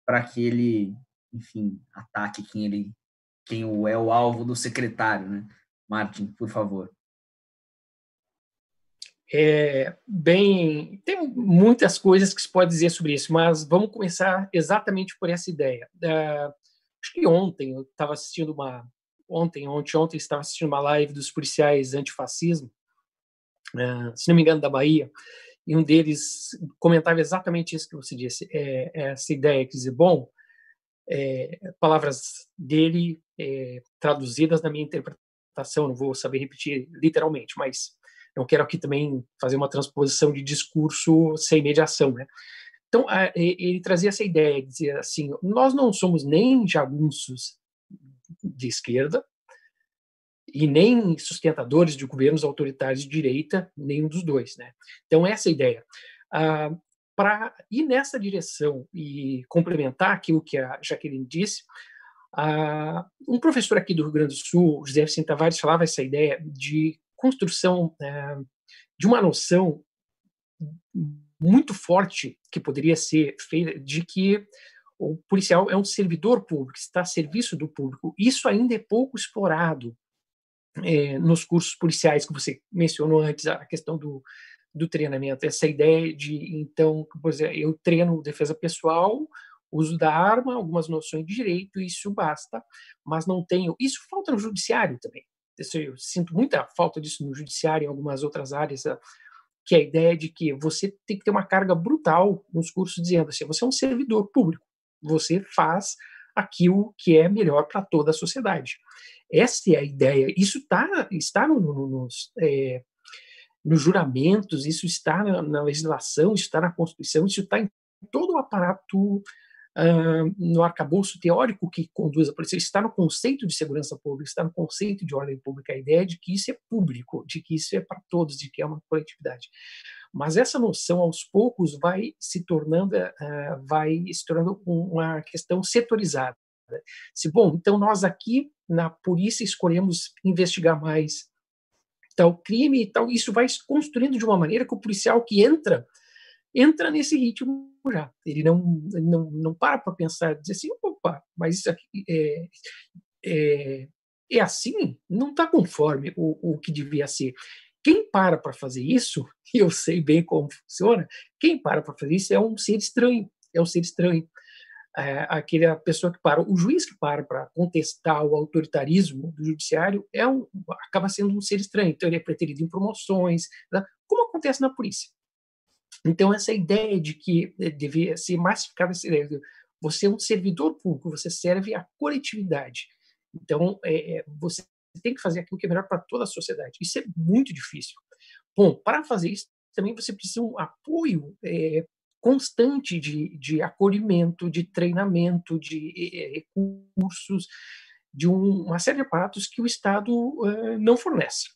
para que ele, enfim, ataque quem é o alvo do secretário, né? Martin, por favor. Tem muitas coisas que se pode dizer sobre isso, mas vamos começar exatamente por essa ideia. Acho que ontem eu estava assistindo ontem estava assistindo uma live dos policiais antifascismo, se não me engano, da Bahia, e um deles comentava exatamente isso que você disse, essa ideia, quer dizer, palavras dele traduzidas na minha interpretação, não vou saber repetir literalmente, mas não quero aqui também fazer uma transposição de discurso sem mediação, né? Então, ele trazia essa ideia, dizia assim, nós não somos nem jagunços de esquerda e nem sustentadores de governos autoritários de direita, nenhum dos dois, né? Então, essa ideia. Para ir nessa direção e complementar aquilo que a Jaqueline disse, um professor aqui do Rio Grande do Sul, José Vicente Tavares, falava essa ideia de construção de uma noção muito forte que poderia ser feita de que o policial é um servidor público, está a serviço do público. Isso ainda é pouco explorado nos cursos policiais que você mencionou antes, a questão do treinamento, essa ideia de, então, por exemplo, eu treino defesa pessoal, uso da arma, algumas noções de direito, isso basta, mas não tenho... Isso falta no judiciário também. Eu sinto muita falta disso no judiciário e em algumas outras áreas, que é a ideia de que você tem que ter uma carga brutal nos cursos dizendo assim, você é um servidor público, você faz aquilo que é melhor para toda a sociedade. Essa é a ideia. Isso está nos juramentos, isso está na legislação, isso está na Constituição, isso está em todo o aparato, no arcabouço teórico que conduz a polícia, está no conceito de segurança pública, está no conceito de ordem pública, a ideia de que isso é público, de que isso é para todos, de que é uma coletividade. Mas essa noção, aos poucos, vai se tornando uma questão setorizada. Então nós aqui na polícia escolhemos investigar mais tal crime e tal, isso vai se construindo de uma maneira que o policial que entra nesse ritmo já. Ele não para pensar, dizer assim, opa, mas isso aqui é assim? Não está conforme o que devia ser. Quem para fazer isso, e eu sei bem como funciona, quem para fazer isso é um ser estranho, aquela pessoa que para, o juiz que para contestar o autoritarismo do judiciário acaba sendo um ser estranho, então ele é preterido em promoções, né? Como acontece na polícia. Então essa ideia de que devia ser massificada, essa ideia de você é um servidor público, você serve à coletividade, então você tem que fazer aquilo que é melhor para toda a sociedade, isso é muito difícil. Bom, para fazer isso também você precisa de um apoio constante de acolhimento, de treinamento, de recursos, de uma série de aparatos que o Estado não fornece.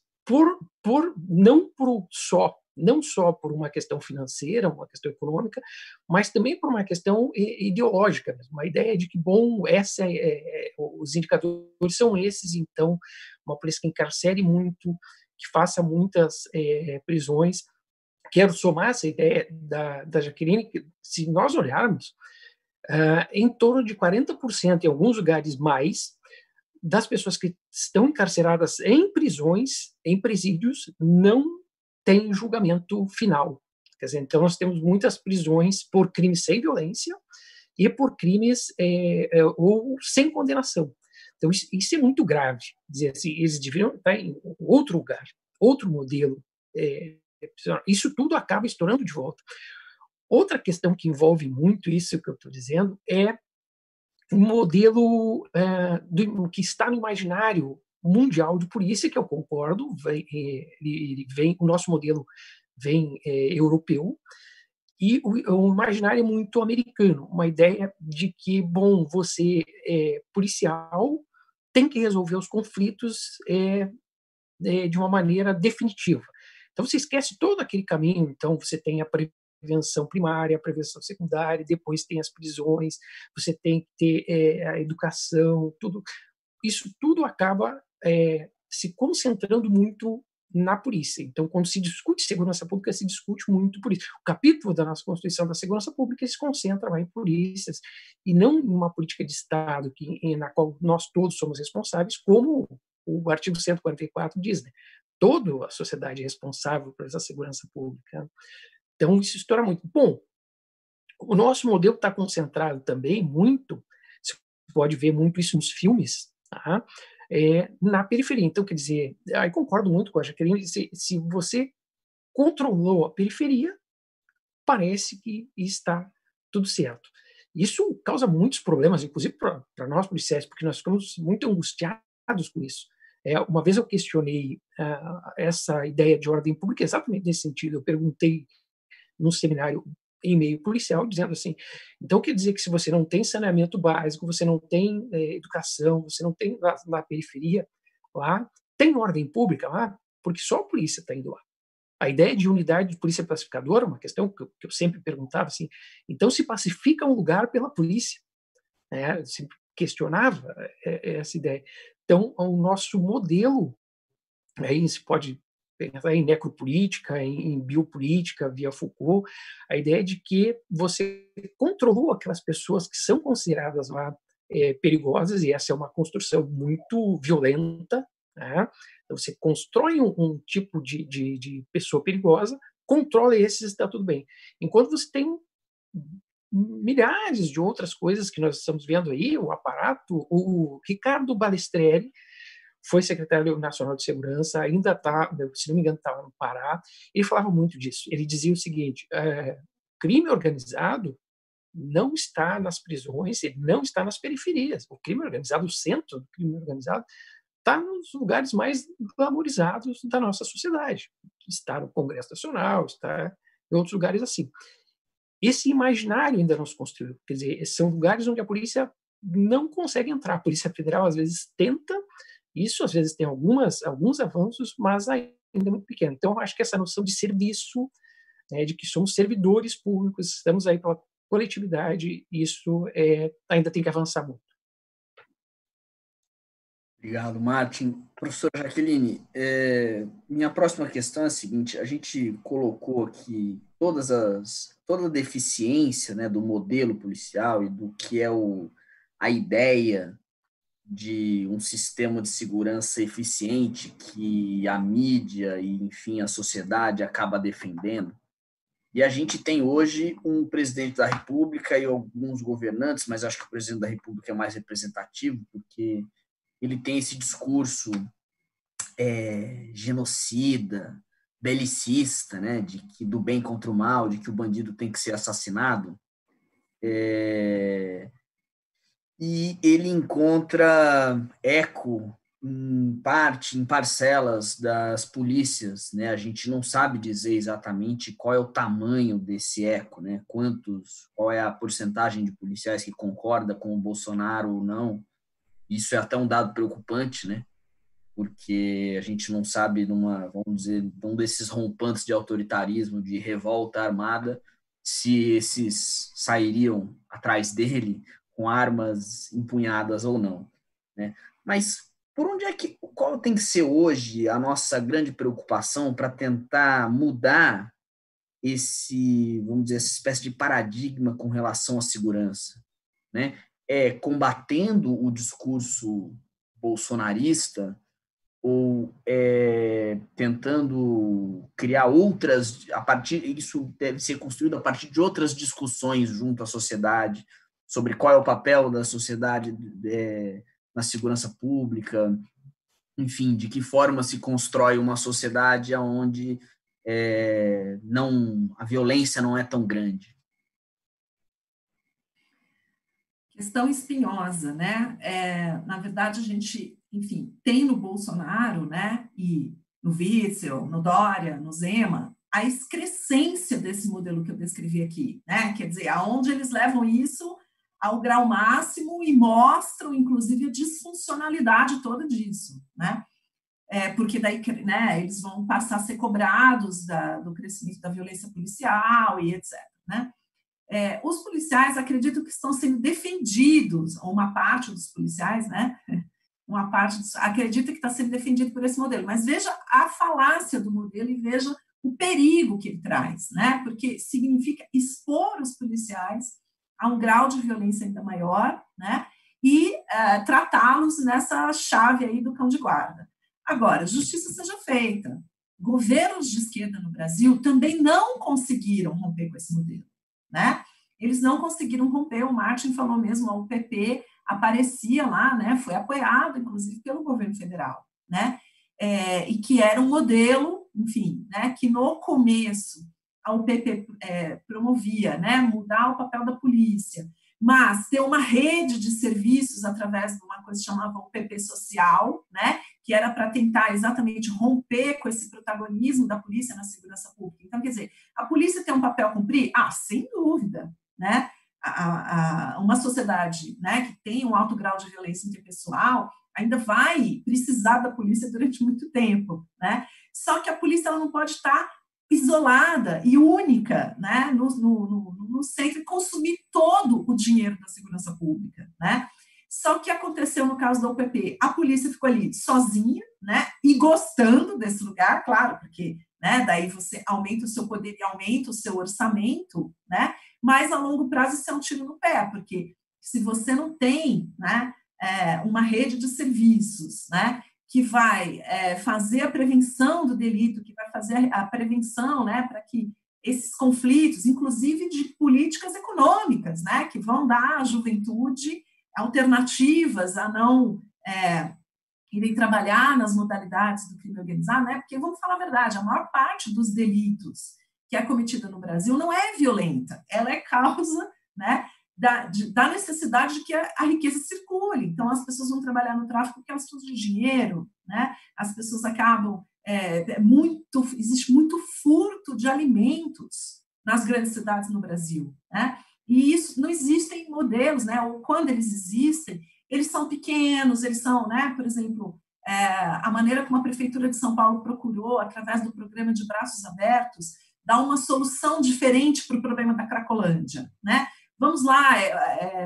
Não só por uma questão financeira, uma questão econômica, mas também por uma questão ideológica, uma ideia de que, os indicadores são esses, então, uma polícia que encarcere muito, que faça muitas prisões. Quero somar essa ideia da Jaqueline, que se nós olharmos, em torno de 40%, em alguns lugares mais, das pessoas que estão encarceradas em prisões, em presídios, não tem julgamento final. Quer dizer, então nós temos muitas prisões por crimes sem violência e por crimes ou sem condenação. Então, isso é muito grave. Dizer assim, eles deveriam estar em outro lugar, outro modelo. Isso tudo acaba estourando de volta. Outra questão que envolve muito isso que eu estou dizendo é um modelo que está no imaginário mundial de polícia, que eu concordo, o nosso modelo vem europeu, e o imaginário é muito americano, uma ideia de que, bom, você policial tem que resolver os conflitos de uma maneira definitiva. Então, você esquece todo aquele caminho, então você tem a prevenção primária, a prevenção secundária, depois tem as prisões, você tem que ter a educação, tudo. Isso tudo acaba se concentrando muito na polícia. Então, quando se discute segurança pública, se discute muito polícia. O capítulo da nossa Constituição da Segurança Pública se concentra lá em polícias e não em uma política de Estado na qual nós todos somos responsáveis, como o artigo 144 diz, né? Toda a sociedade é responsável por essa segurança pública. Então, isso estoura muito. Bom, o nosso modelo está concentrado também muito, você pode ver muito isso nos filmes, tá? Na periferia. Então, quer dizer, aí concordo muito com a Jaqueline, se você controlou a periferia, parece que está tudo certo. Isso causa muitos problemas, inclusive para nós policiais, porque nós ficamos muito angustiados com isso. Uma vez eu questionei essa ideia de ordem pública exatamente nesse sentido. Eu perguntei num seminário em meio policial, dizendo assim, então quer dizer que se você não tem saneamento básico, você não tem educação, você não tem na periferia lá, tem ordem pública lá, porque só a polícia está indo lá. A ideia de unidade de polícia pacificadora, uma questão que eu sempre perguntava, assim, então se pacifica um lugar pela polícia? Eu sempre questionava essa ideia. Então, o nosso modelo, aí se pode pensar em necropolítica, em biopolítica, via Foucault, a ideia de que você controlou aquelas pessoas que são consideradas lá perigosas, e essa é uma construção muito violenta, né? Então, você constrói um tipo de pessoa perigosa, controla esses, está tudo bem. Enquanto você tem milhares de outras coisas que nós estamos vendo aí, o aparato, o Ricardo Balestrelli foi secretário nacional de segurança, ainda está, se não me engano, estava no Pará, ele falava muito disso. Ele dizia o seguinte, crime organizado não está nas prisões, ele não está nas periferias. O crime organizado, o centro do crime organizado, está nos lugares mais glamorizados da nossa sociedade. Está no Congresso Nacional, está em outros lugares assim. Esse imaginário ainda não se construiu. Quer dizer, são lugares onde a polícia não consegue entrar. A Polícia Federal, às vezes, tenta, isso às vezes tem alguns avanços, mas ainda é muito pequeno. Então, eu acho que essa noção de serviço, de que somos servidores públicos, estamos aí pela coletividade, isso ainda tem que avançar muito. Obrigado, Martin. Professora Jaqueline, minha próxima questão é a seguinte, a gente colocou aqui toda a deficiência, né, do modelo policial e do que é a ideia de um sistema de segurança eficiente que a mídia e, enfim, a sociedade acaba defendendo. E a gente tem hoje um presidente da República e alguns governantes, mas acho que o presidente da República é mais representativo, porque ele tem esse discurso genocida, belicista, né, de que do bem contra o mal, de que o bandido tem que ser assassinado. E ele encontra eco em parcelas das polícias, né? A gente não sabe dizer exatamente qual é o tamanho desse eco, né? Qual é a porcentagem de policiais que concorda com o Bolsonaro ou não. Isso é até um dado preocupante, né? Porque a gente não sabe, vamos dizer, um desses rompantes de autoritarismo, de revolta armada, se esses sairiam atrás dele com armas empunhadas ou não, né? Mas qual tem que ser hoje a nossa grande preocupação para tentar mudar vamos dizer, essa espécie de paradigma com relação à segurança, né? Combatendo o discurso bolsonarista ou tentando criar isso deve ser construído a partir de outras discussões junto à sociedade sobre qual é o papel da sociedade na segurança pública, enfim, de que forma se constrói uma sociedade onde a violência não é tão grande? Questão espinhosa, né? Na verdade, a gente, enfim, tem no Bolsonaro, né, e no Witzel, no Dória, no Zema, a excrescência desse modelo que eu descrevi aqui, né? Quer dizer, aonde eles levam isso ao grau máximo e mostram, inclusive, a disfuncionalidade toda disso, né? Porque daí, né, eles vão passar a ser cobrados do crescimento da violência policial e etc., né? Os policiais acreditam que estão sendo defendidos, ou uma parte dos policiais, né? Uma parte acredita que está sendo defendido por esse modelo, mas veja a falácia do modelo e veja o perigo que ele traz, né? Porque significa expor os policiais a um grau de violência ainda maior, né? E tratá-los nessa chave aí do cão de guarda. Agora, justiça seja feita. Governos de esquerda no Brasil também não conseguiram romper com esse modelo, né? Eles não conseguiram romper, o Martin falou mesmo, o PP aparecia lá, né? Foi apoiado, inclusive, pelo governo federal, né? E que era um modelo, enfim, né? Que no começo o PP promovia, né? Mudar o papel da polícia, mas ter uma rede de serviços através de uma coisa que chamava o PP social, né? Que era para tentar exatamente romper com esse protagonismo da polícia na segurança pública. Então, quer dizer, a polícia tem um papel a cumprir? Sem dúvida, né? Uma sociedade, né, que tem um alto grau de violência interpessoal ainda vai precisar da polícia durante muito tempo, né? Só que a polícia ela não pode estar isolada e única, né, no centro e consumir todo o dinheiro da segurança pública, né? Só que aconteceu no caso da UPP, a polícia ficou ali sozinha, né, e gostando desse lugar, claro, porque, né, daí você aumenta o seu poder e aumenta o seu orçamento, né, mas a longo prazo isso é um tiro no pé, porque se você não tem, né, uma rede de serviços, né, que vai fazer a prevenção do delito, que vai fazer a prevenção, né, para que esses conflitos, inclusive de políticas econômicas, né, que vão dar à juventude alternativas a não irem trabalhar nas modalidades do crime organizado, né? Porque, vamos falar a verdade, a maior parte dos delitos que é cometida no Brasil não é violenta, ela é causa, né, da necessidade de que a riqueza circule. Então, as pessoas vão trabalhar no tráfico porque elas precisam de dinheiro, né? As pessoas acabam... existe muito furto de alimentos nas grandes cidades no Brasil, né? E isso, não existem modelos, né? Ou quando eles existem, eles são pequenos, eles são, né? Por exemplo, a maneira como a Prefeitura de São Paulo procurou, através do programa de Braços Abertos, dar uma solução diferente para o problema da Cracolândia, né? Vamos lá,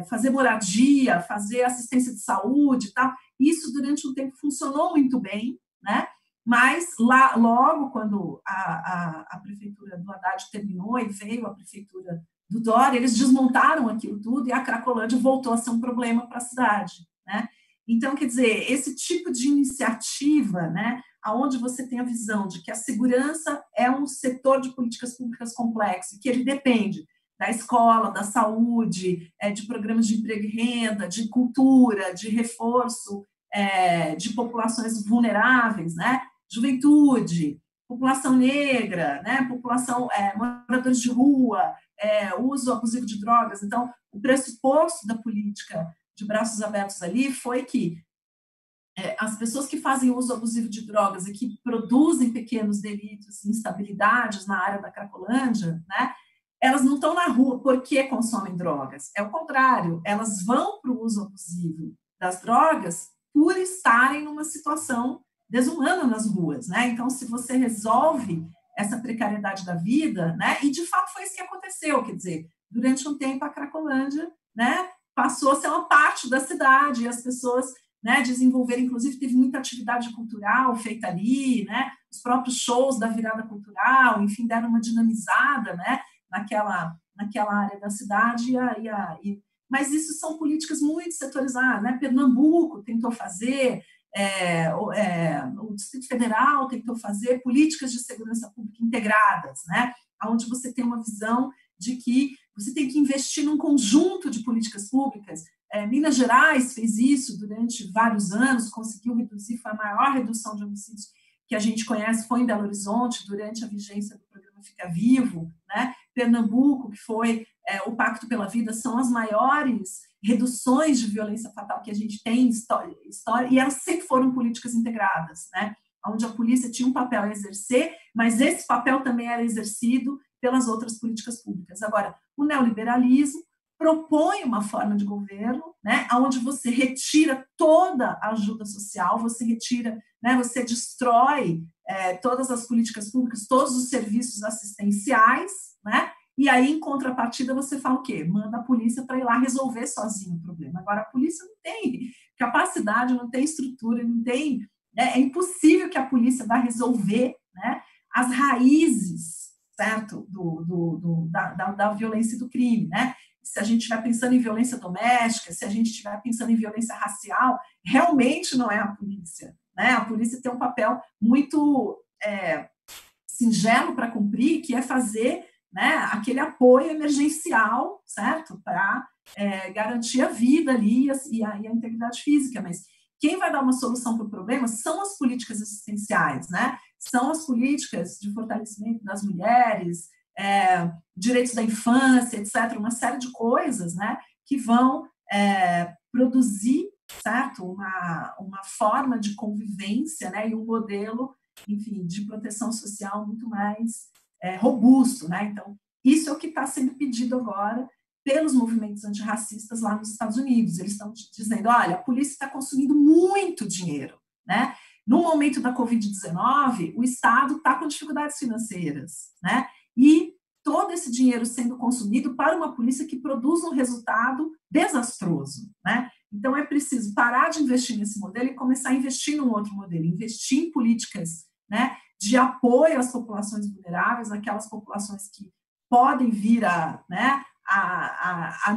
fazer moradia, fazer assistência de saúde e tal. Isso, durante um tempo, funcionou muito bem, né? Mas, logo, quando a Prefeitura do Haddad terminou e veio a Prefeitura do Dória, eles desmontaram aquilo tudo e a Cracolândia voltou a ser um problema para a cidade, né? Então, quer dizer, esse tipo de iniciativa, né, onde você tem a visão de que a segurança é um setor de políticas públicas complexo, que ele depende da escola, da saúde, de programas de emprego e renda, de cultura, de reforço de populações vulneráveis, né, juventude, população negra, né, população, moradores de rua, uso abusivo de drogas. Então, o pressuposto da política de Braços Abertos ali foi que as pessoas que fazem uso abusivo de drogas e que produzem pequenos delitos e instabilidades na área da Cracolândia, né, elas não estão na rua porque consomem drogas. É o contrário, elas vão para o uso abusivo das drogas por estarem numa situação desumana nas ruas, né? Então, se você resolve essa precariedade da vida, né? E de fato foi isso que aconteceu, quer dizer, durante um tempo a Cracolândia, né, passou a ser uma parte da cidade e as pessoas, né, desenvolveram, inclusive teve muita atividade cultural feita ali, né? Os próprios shows da virada cultural, enfim, deram uma dinamizada, né, naquela área da cidade mas isso são políticas muito setorizadas, né? Pernambuco tentou fazer, o Distrito Federal tentou fazer políticas de segurança pública integradas, né? Onde você tem uma visão de que você tem que investir num conjunto de políticas públicas Minas Gerais fez isso durante vários anos, conseguiu reduzir, foi a maior redução de homicídios que a gente conhece, foi em Belo Horizonte, durante a vigência do programa Fica Vivo, né? Pernambuco, que foi o Pacto pela Vida, são as maiores reduções de violência fatal que a gente tem em história, e elas sempre foram políticas integradas, né? Onde a polícia tinha um papel a exercer, mas esse papel também era exercido pelas outras políticas públicas. Agora, o neoliberalismo propõe uma forma de governo, né, onde você retira toda a ajuda social, você retira, né, você destrói todas as políticas públicas, todos os serviços assistenciais, né, e aí, em contrapartida, você fala o quê? Manda a polícia para ir lá resolver sozinho o problema. Agora, a polícia não tem capacidade, não tem estrutura, não tem... É impossível que a polícia vá resolver, né, as raízes, certo, da violência e do crime, né? Se a gente estiver pensando em violência doméstica, se a gente estiver pensando em violência racial, realmente não é a polícia, né? A polícia tem um papel muito singelo para cumprir, que é fazer, né, aquele apoio emergencial, certo? Para garantir a vida ali e a integridade física, mas quem vai dar uma solução para o problema são as políticas assistenciais, né? São as políticas de fortalecimento das mulheres, direitos da infância, etc., uma série de coisas, né, que vão produzir, certo, uma forma de convivência, né, e um modelo, enfim, de proteção social muito mais robusto, né? Então, isso é o que está sendo pedido agora pelos movimentos antirracistas lá nos Estados Unidos. Eles estão dizendo, olha, a polícia está consumindo muito dinheiro, né? No momento da Covid-19, o Estado está com dificuldades financeiras, né? E todo esse dinheiro sendo consumido para uma polícia que produz um resultado desastroso, né? Então, é preciso parar de investir nesse modelo e começar a investir num outro modelo, investir em políticas, né, de apoio às populações vulneráveis, aquelas populações que podem vir né,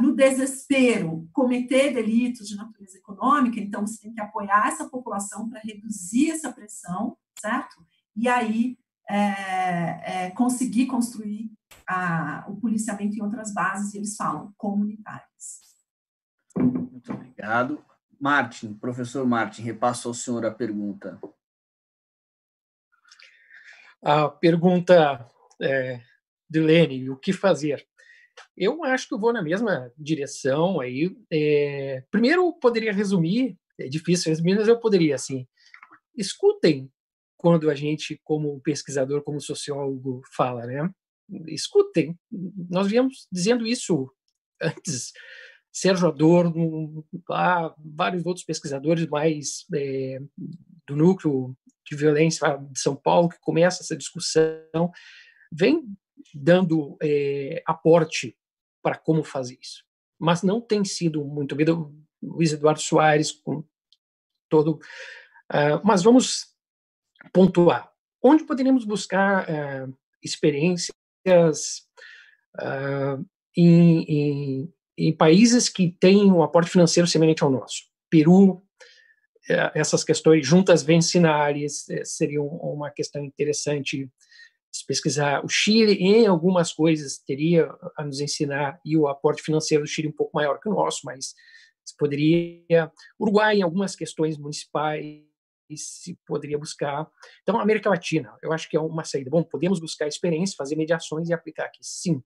no desespero, cometer delitos de natureza econômica. Então, você tem que apoiar essa população para reduzir essa pressão, certo? E aí, conseguir construir o policiamento em outras bases, e eles falam comunitárias. Muito obrigado. Martin, professor Martin, repasso ao senhor a pergunta. A pergunta de Lene, o que fazer? Eu acho que eu vou na mesma direção aí. Primeiro, eu poderia resumir, é difícil resumir, mas eu poderia, assim, escutem quando a gente, como pesquisador, como sociólogo, fala, né? Escutem. Nós viemos dizendo isso antes. Sérgio Adorno, vários outros pesquisadores mais do núcleo de violência de São Paulo, que começa essa discussão, vem dando aporte para como fazer isso. Mas não tem sido muito bem. O Luiz Eduardo Soares, com todo... mas vamos pontuar. Onde poderíamos buscar experiências em países que têm um aporte financeiro semelhante ao nosso? Peru, essas questões, juntas vecinais, seriam uma questão interessante de pesquisar. O Chile, em algumas coisas, teria a nos ensinar, e o aporte financeiro do Chile um pouco maior que o nosso, mas se poderia... Uruguai, em algumas questões municipais, se poderia buscar. Então, a América Latina, eu acho que é uma saída. Bom, podemos buscar experiências, fazer mediações e aplicar aqui. Sim.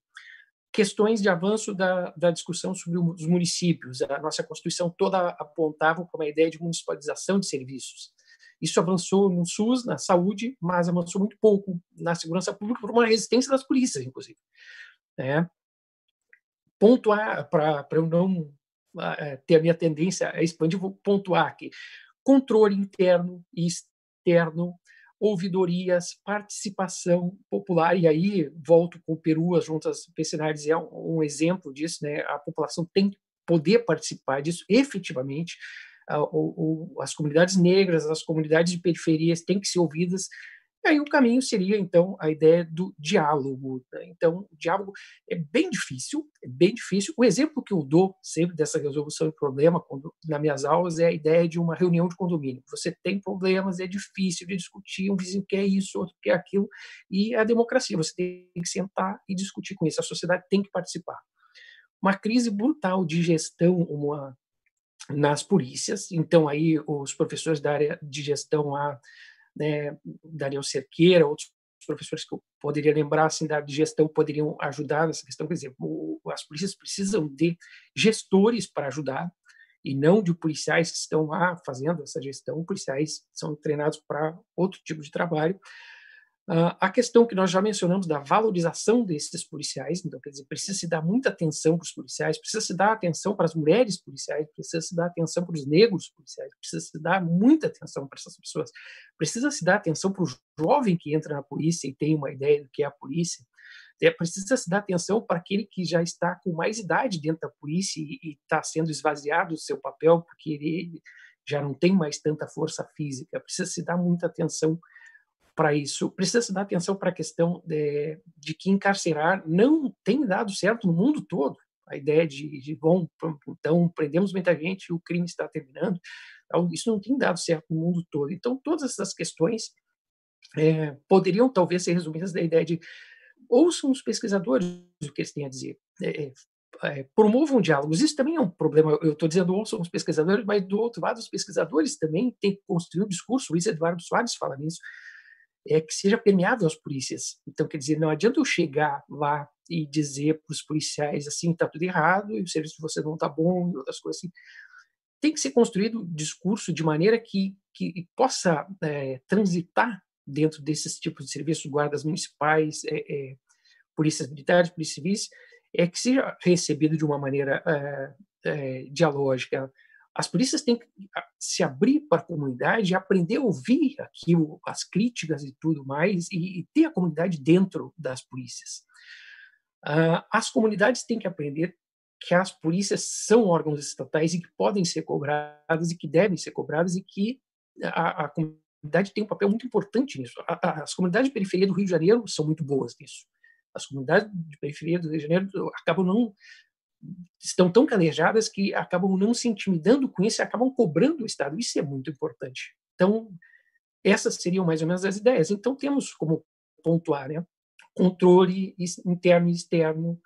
Questões de avanço da discussão sobre os municípios. A nossa Constituição toda apontava para uma ideia de municipalização de serviços. Isso avançou no SUS, na saúde, mas avançou muito pouco na segurança pública por uma resistência das polícias, inclusive. Pontuar, para eu não ter a minha tendência a expandir, vou pontuar aqui. Controle interno e externo, ouvidorias, participação popular, e aí volto com o Peru, as juntas vecinais é um exemplo disso, né? A população tem que poder participar disso efetivamente. As comunidades negras, as comunidades de periferias têm que ser ouvidas. E aí o caminho seria, então, a ideia do diálogo, né? Então, o diálogo é bem difícil, é bem difícil. O exemplo que eu dou sempre dessa resolução de problema, nas minhas aulas, é a ideia de uma reunião de condomínio. Você tem problemas, é difícil de discutir, um vizinho quer isso, outro quer aquilo, e a democracia, você tem que sentar e discutir com isso, a sociedade tem que participar. Uma crise brutal de gestão, uma nas polícias. Então, aí os professores da área de gestão lá, né, Daniel Cerqueira, outros professores que eu poderia lembrar assim, da área de gestão poderiam ajudar nessa questão. Quer dizer, as polícias precisam de gestores para ajudar e não de policiais que estão lá fazendo essa gestão. Policiais são treinados para outro tipo de trabalho. A questão que nós já mencionamos da valorização desses policiais, então, quer dizer, precisa se dar muita atenção para os policiais, precisa se dar atenção para as mulheres policiais, precisa se dar atenção para os negros policiais, precisa se dar muita atenção para essas pessoas, precisa se dar atenção para o jovem que entra na polícia e tem uma ideia do que é a polícia, precisa se dar atenção para aquele que já está com mais idade dentro da polícia e está sendo esvaziado do seu papel porque ele já não tem mais tanta força física, precisa se dar muita atenção para isso, precisa se dar atenção para a questão de que encarcerar não tem dado certo no mundo todo. A ideia bom, então, prendemos muita gente e o crime está terminando. Então, isso não tem dado certo no mundo todo. Então, todas essas questões poderiam, talvez, ser resumidas da ideia de ouçam os pesquisadores o que eles têm a dizer. Promovam diálogos. Isso também é um problema. Eu estou dizendo ouçam os pesquisadores, mas, do outro lado, os pesquisadores também têm que construir um discurso. O Luiz Eduardo Soares fala nisso. Que seja permeável às polícias. Então, quer dizer, não adianta eu chegar lá e dizer para os policiais assim, está tudo errado, e o serviço de vocês não está bom, e outras coisas assim. Tem que ser construído um discurso de maneira que possa transitar dentro desses tipos de serviços, guardas municipais, polícias militares, polícias civis, que seja recebido de uma maneira dialógica. As polícias têm que se abrir para a comunidade e aprender a ouvir aquilo, as críticas e tudo mais, e ter a comunidade dentro das polícias. As comunidades têm que aprender que as polícias são órgãos estatais e que podem ser cobradas e que devem ser cobradas e que a comunidade tem um papel muito importante nisso. As comunidades de periferia do Rio de Janeiro são muito boas nisso. As comunidades de periferia do Rio de Janeiro estão tão calejadas que acabam não se intimidando com isso e acabam cobrando o Estado. Isso é muito importante. Então, essas seriam mais ou menos as ideias. Então, temos como pontuar, né? Controle interno e externo.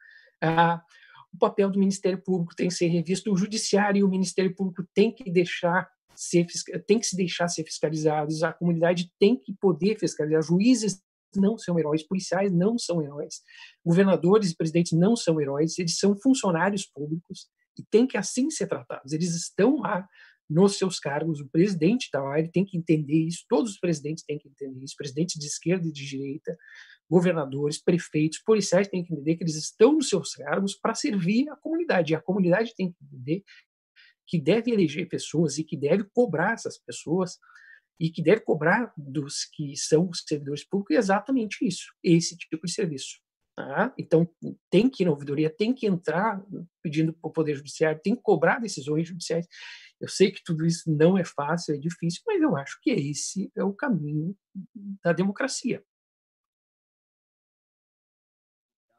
O papel do Ministério Público tem que ser revisto. O Judiciário e o Ministério Público tem que se deixar ser fiscalizados. A comunidade tem que poder fiscalizar. Juízes não são heróis, policiais não são heróis, governadores e presidentes não são heróis, eles são funcionários públicos e têm que assim ser tratados. Eles estão lá nos seus cargos, o presidente está lá, ele tem que entender isso, todos os presidentes têm que entender isso, presidentes de esquerda e de direita, governadores, prefeitos, policiais têm que entender que eles estão nos seus cargos para servir a comunidade, e a comunidade tem que entender que deve eleger pessoas e que deve cobrar essas pessoas e que deve cobrar dos que são servidores públicos exatamente isso, esse tipo de serviço. Tá? Então, tem que ir na ouvidoria, tem que entrar pedindo para o Poder Judiciário, tem que cobrar decisões judiciais. Eu sei que tudo isso não é fácil, é difícil, mas eu acho que esse é o caminho da democracia.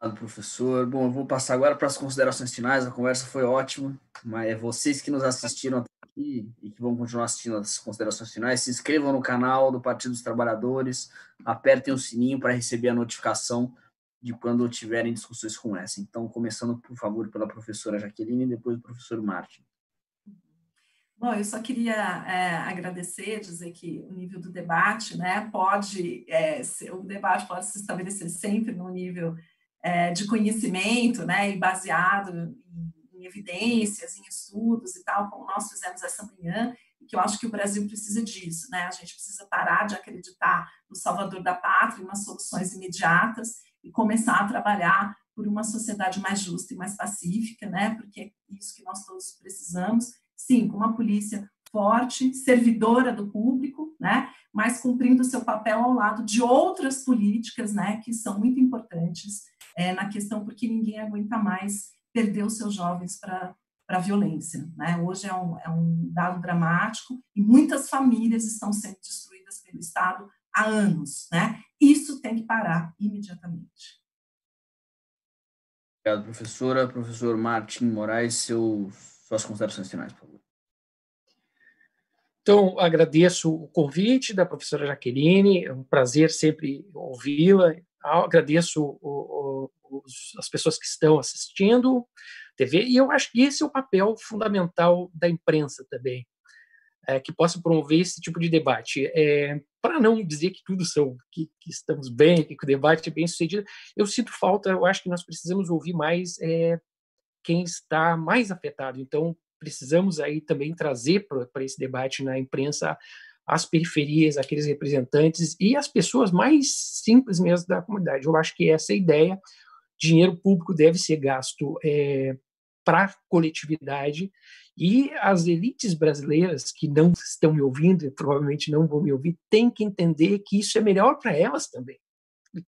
Obrigado, professor. Bom, eu vou passar agora para as considerações finais. A conversa foi ótima, mas é vocês que nos assistiram até aqui e que vão continuar assistindo as considerações finais, se inscrevam no canal do Partido dos Trabalhadores, apertem o sininho para receber a notificação de quando tiverem discussões como essa. Então, começando, por favor, pela professora Jaqueline e depois o professor Martin. Bom, eu só queria agradecer, dizer que o nível do debate, né, o debate pode se estabelecer sempre no nível de conhecimento, né, e baseado em evidências, em estudos e tal, como nós fizemos essa manhã, e que eu acho que o Brasil precisa disso, né, a gente precisa parar de acreditar no salvador da pátria, em umas soluções imediatas, e começar a trabalhar por uma sociedade mais justa e mais pacífica, né, porque é isso que nós todos precisamos, sim, com uma polícia forte, servidora do público, né, mas cumprindo o seu papel ao lado de outras políticas, né, que são muito importantes na questão, porque ninguém aguenta mais perder os seus jovens para a violência, né? Hoje é um dado dramático e muitas famílias estão sendo destruídas pelo Estado há anos, né? Isso tem que parar imediatamente. Obrigado, professora. Professor Martin Moraes, suas considerações finais, por favor. Então, agradeço o convite da professora Jaqueline, é um prazer sempre ouvi-la. Agradeço as pessoas que estão assistindo. TV, e eu acho que esse é o papel fundamental da imprensa também, que possa promover esse tipo de debate. Para não dizer que tudo que estamos bem, que o debate é bem sucedido, eu sinto falta, eu acho que nós precisamos ouvir mais quem está mais afetado. Então, precisamos aí também trazer para esse debate na imprensa as periferias, aqueles representantes e as pessoas mais simples mesmo da comunidade. Eu acho que essa é a ideia. Dinheiro público deve ser gasto para a coletividade, e as elites brasileiras que não estão me ouvindo e provavelmente não vão me ouvir têm que entender que isso é melhor para elas também,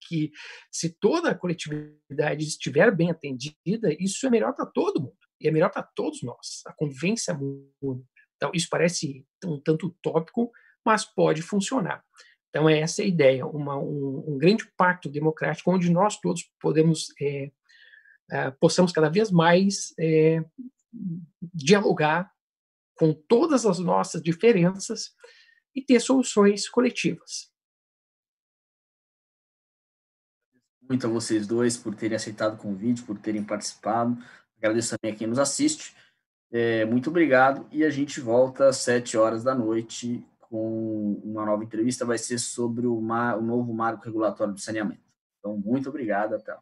que se toda a coletividade estiver bem atendida, isso é melhor para todo mundo, e é melhor para todos nós, a convivência muda. Então, isso parece um tanto utópico, mas pode funcionar. Então, essa é a ideia, um grande pacto democrático onde nós todos possamos cada vez mais dialogar com todas as nossas diferenças e ter soluções coletivas. Muito a vocês dois por terem aceitado o convite, por terem participado. Agradeço também a quem nos assiste. Muito obrigado, e a gente volta às 7h da noite com uma nova entrevista. Vai ser sobre o novo marco regulatório do saneamento. Então, muito obrigado, até lá.